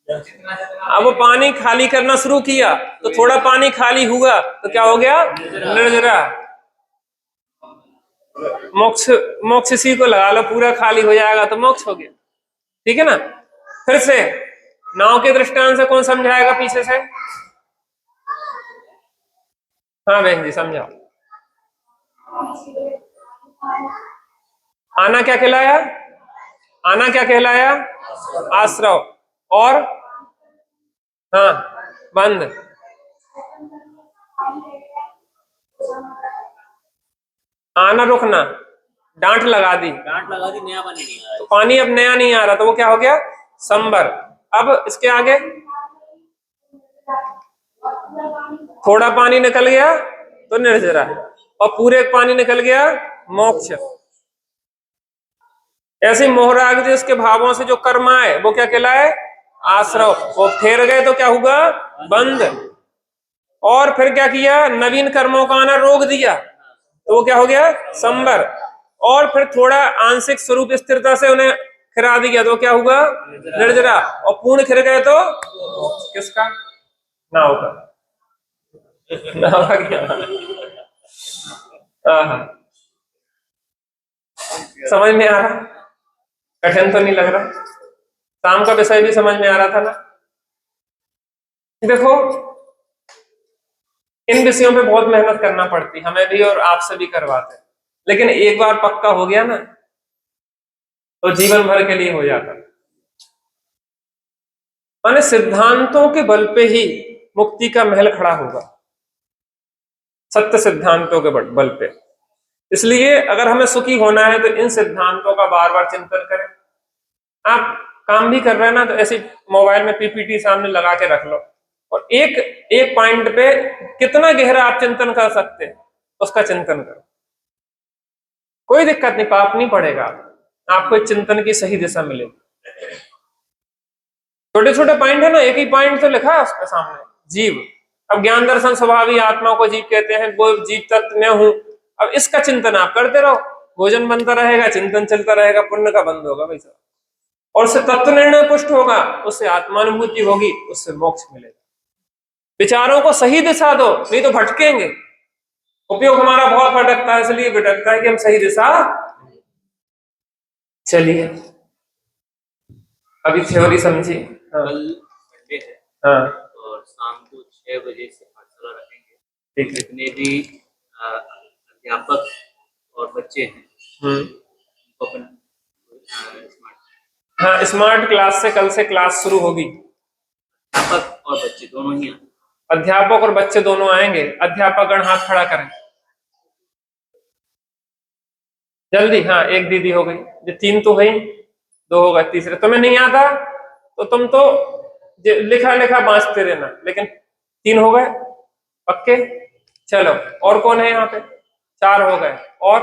अब वो पानी खाली करना शुरू किया तो थोड़ा पानी खाली हुआ तो क्या हो गया? निर्जरा। मोक्ष इसी को लगा लो, पूरा खाली हो जाएगा तो मोक्ष हो गया। ठीक है ना। फिर से नाव के दृष्टांत से कौन समझाएगा पीछे से? हाँ बहन जी समझाओ। आना क्या कहलाया? आना क्या कहलाया? आश्रव। और हाँ बंद। आना रुकना, डांठ लगा दी, नया पानी नहीं आ रहा, तो पानी अब नया नहीं आ रहा तो वो क्या हो गया? संबर। अब इसके आगे थोड़ा पानी निकल गया तो निर्जरा, और पूरे पानी निकल गया मोक्ष। ऐसे मोहराग जी उसके भावों से जो कर्म आए वो क्या कहलाए? आश्रव। वो फेर गए तो क्या हुआ? बंद। और फिर क्या किया? नवीन कर्मों का आना रोक दिया तो वो क्या हो गया? संबर। और फिर थोड़ा आंशिक स्वरूप स्थिरता से उन्हें खिरा दिया तो क्या हुआ? निर्जरा। और पूर्ण खिर गए तो किसका? नाव का। नाव का क्या? समझ में आ रहा? कठिन तो नहीं लग रहा? शाम का विषय भी समझ में आ रहा था ना? देखो इन विषयों पे बहुत मेहनत करना पड़ती, हमें भी और आपसे भी करवाते, लेकिन एक बार पक्का हो गया ना तो जीवन भर के लिए हो जाता। माने सिद्धांतों के बल पे ही मुक्ति का महल खड़ा होगा, सत्य सिद्धांतों के बल पे। इसलिए अगर हमें सुखी होना है तो इन सिद्धांतों का बार बार चिंतन करें। आप काम भी कर रहे हैं ना, तो ऐसे मोबाइल में पीपीटी सामने लगा के रख लो और एक एक पॉइंट पे कितना गहरा आप चिंतन कर सकते हैं उसका चिंतन करो। कोई दिक्कत नहीं, पाप नहीं पड़ेगा, आपको चिंतन की सही दिशा मिलेगी। छोटे छोटे पॉइंट है ना, एक ही पॉइंट तो लिखा है उसके सामने, जीव। अब ज्ञान दर्शन स्वभावी आत्मा को जीव कहते हैं, वो जीव तत्व मैं हूं। अब इसका चिंतन आप करते रहो, भोजन बनता रहेगा, चिंतन चलता रहेगा, पुण्य का बंद होगा भाई साहब, और उससे तत्व निर्णय पुष्ट होगा, उससे आत्मानुभूति होगी, उससे मोक्ष मिलेगा। विचारों को सही दिशा दो, नहीं तो भटकेंगे। उपयोग हमारा बहुत भटकता है, इसलिए भटकता है कि हम सही दिशा। चलिए अभी थ्योरी समझिए। हाँ कल संडे है हाँ और शाम को 6 बजे से पाठशाला रखेंगे। ठीक है। जितने भी अध्यापक और बच्चे हैं उनको अपन स्मार्ट, हाँ, स्मार्ट क्लास से कल से क्लास शुरू होगी। अध्यापक और बच्चे दोनों ही आए। अध्यापक और बच्चे दोनों आएंगे। अध्यापक गण हाथ खड़ा करें जल्दी। हाँ, एक दीदी हो गई, ये 3 तो गई, 2 हो गए, तीसरे तुम्हें नहीं आता तो तुम तो लिखा लिखा बांचते रहना, लेकिन 3 हो गए पक्के। चलो, और कौन है यहाँ पे? 4 हो गए, और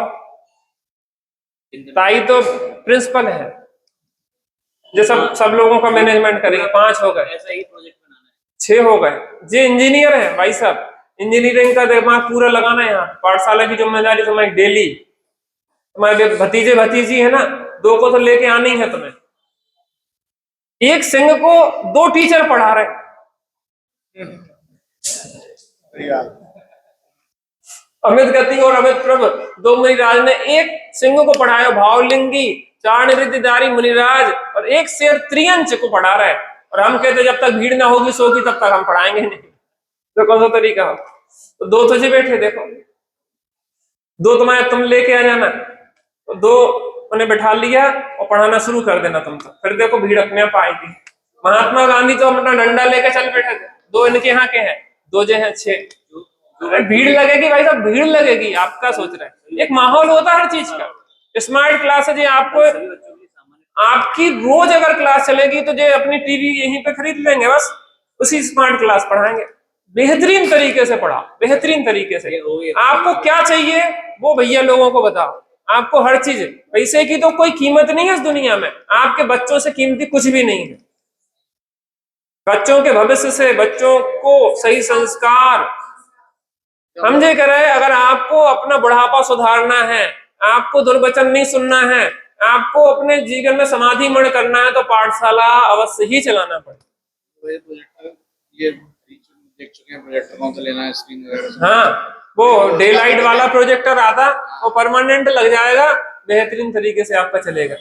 ताई तो प्रिंसिपल है, जो सब लोगों का मैनेजमेंट करेगी। 5 हो गए, ऐसा ही प्रोजेक्ट बनाना है। 6 हो गए। जी इंजीनियर है भाई साहब, इंजीनियरिंग का दिमाग पूरा लगाना है यहाँ। पाठशाला की जिम्मेदारी तुम्हारी डेली। तुम्हारे भतीजे भतीजी है ना, 2 को तो लेके आनी है तुम्हें। एक सिंह को 2 टीचर पढ़ा रहे। अमित गति और अमित प्रभ, 2 मुनिराज ने एक सिंह को पढ़ाया। भावलिंगी चाण रिद्धिधारी मुनिराज और एक शेर त्रियंच को पढ़ा रहा है। और हम कहते जब तक भीड़ ना होगी सो की तब तक हम पढ़ाएंगे नहीं। तो कौन सा तरीका हो? तो 2 तुझे बैठे देखो, 2 तुम्हारे तुम लेके आ जाना, तो 2 उन्हें बैठा लिया और पढ़ाना शुरू कर देना तुम। तो फिर देखो भीड़ अपने आप आएगी। महात्मा गांधी तो अपना डंडा लेके चल बैठे थे। 2 इनके यहाँ के हैं, 2 जो हैं 6। भीड़ लगेगी भाई साहब, भीड़ लगेगी। आपका सोच रहे हैं, एक माहौल होता है हर चीज का। स्मार्ट क्लास है जी, आपको आपकी रोज अगर क्लास चलेगी तो जो अपनी टीवी यहीं पे खरीद लेंगे, बस उसी स्मार्ट क्लास पढ़ाएंगे। बेहतरीन तरीके से पढ़ा, बेहतरीन तरीके से। आपको क्या चाहिए वो भैया लोगों को बताओ। आपको हर चीज, पैसे की तो कोई कीमत नहीं है इस दुनिया में। आपके बच्चों से कीमती कुछ भी नहीं है। बच्चों के भविष्य से, बच्चों को सही संस्कार समझे करे। अगर आपको अपना बुढ़ापा सुधारना है, आपको दुर्वचन नहीं सुनना है, आपको अपने जीवन में समाधि मण करना है, तो पाठशाला अवश्य ही चलाना पड़ेगा। ये देख चुके हैं प्रोजेक्टर कौन सा लेना है, स्क्रीन वगैरह। हाँ, वो डे लाइट वाला प्रोजेक्टर आता, वो परमानेंट लग जाएगा, बेहतरीन तरीके से आपका चलेगा।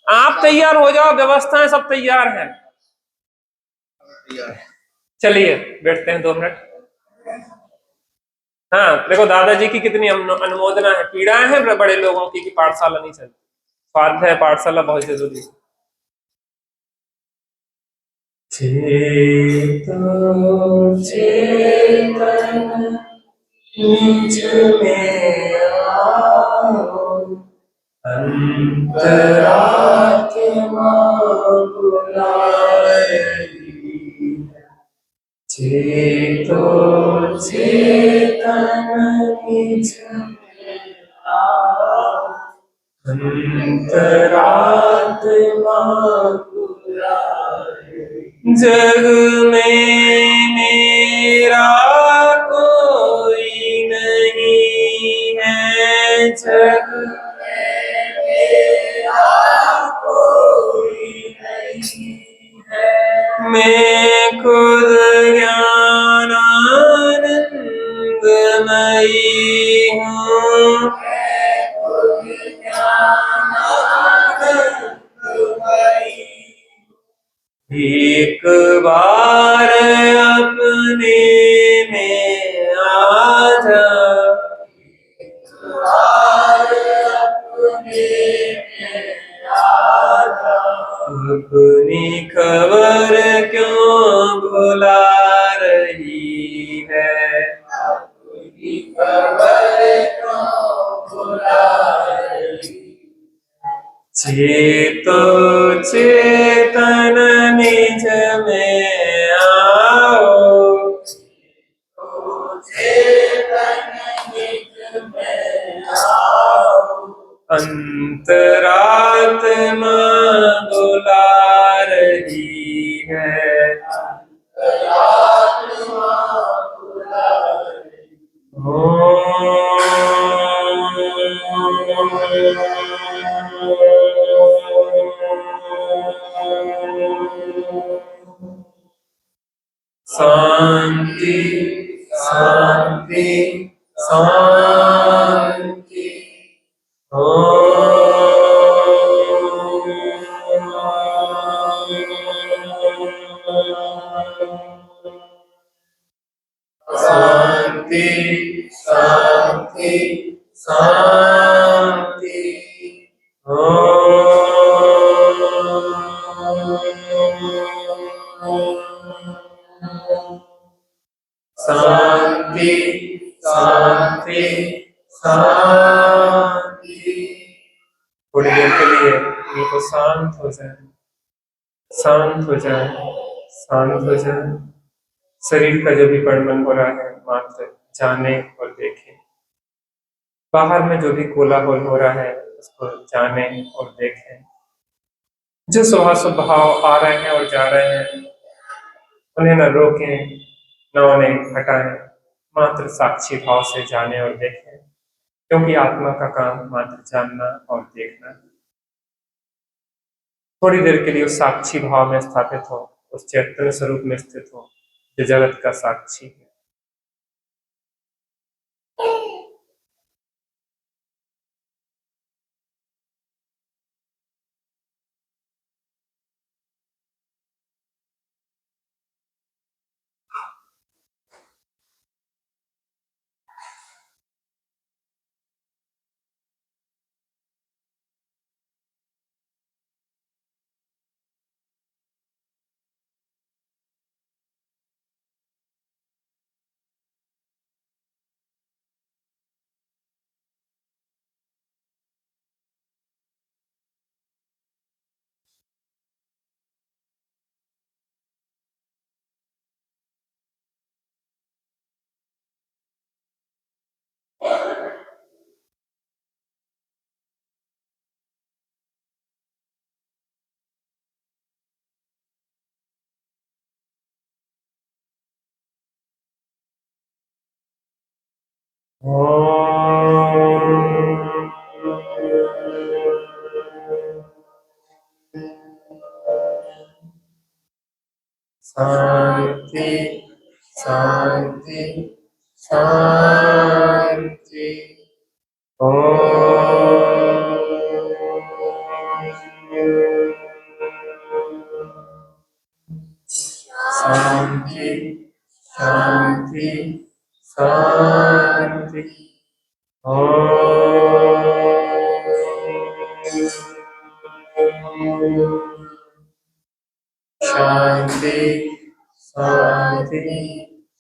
आप तैयार हो जाओ, व्यवस्थाएं सब तैयार हैं। चलिए बैठते हैं 2 मिनट। हाँ देखो, दादाजी की कितनी अनुमोदना है। पीड़ाएं हैं बड़े लोगों की कि पाठशाला नहीं चलती। स्वाध्याय पाठशाला बहुत जरूरी है। चेतो चेतन निज में आओ, अंतरात्मा बुलाए। चेतो चेतन निज में आओ, अंतरात्मा बुलाए। जग में मेरा कोई नहीं है, जग में मेरा कोई नहीं है। मैं खुद ज्ञानानंदमयी हूँ, एक बार अपने में आ जा, एक बार अपने में आ जा, अपनी खबर क्यों भुला रही है, चेतो चेतन निज में आओ, अंतरात्मा बुला रही है। शांति शांति शांति। शांति शांति शांति। शांति शांति शांति। थोड़ी देर के लिए बिल्कुल शांत हो जाए, शांत हो जाए, शांत हो जाए। शरीर का जो भी गड़बड़ हो रहा है मात्र जाने और देखें। बाहर में जो भी कोलाहल हो रहा है उसको जाने और देखें। जो स्वभाव आ रहे हैं और जा रहे हैं उन्हें न रोकें न उन्हें हटाएं, मात्र साक्षी भाव से जाने और देखें, क्योंकि आत्मा का काम मात्र जानना और देखना है। थोड़ी देर के लिए उस साक्षी भाव में स्थापित हो, उस चैतन्य स्वरूप में स्थित हो जो जगत का साक्षी है। शांति शांति शांति। शांति शांति शांति। शांति शांति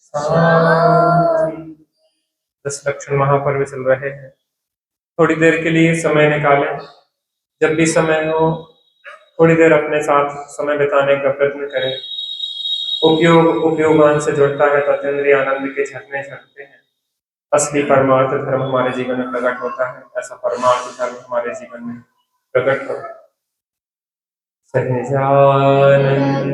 शांति। 10 लक्षण महापर्व चल रहे हैं। थोड़ी देर के लिए समय निकालें। जब भी समय हो थोड़ी देर अपने साथ समय बिताने का प्रयत्न करें। उपयोगान से जुड़ता है तो अतीन्द्रिय आनंद के झरने झरते हैं। असली परमार्थ धर्म हमारे जीवन में प्रकट होता है। ऐसा परमार्थ धर्म हमारे जीवन में प्रकट हो। सहजानंद।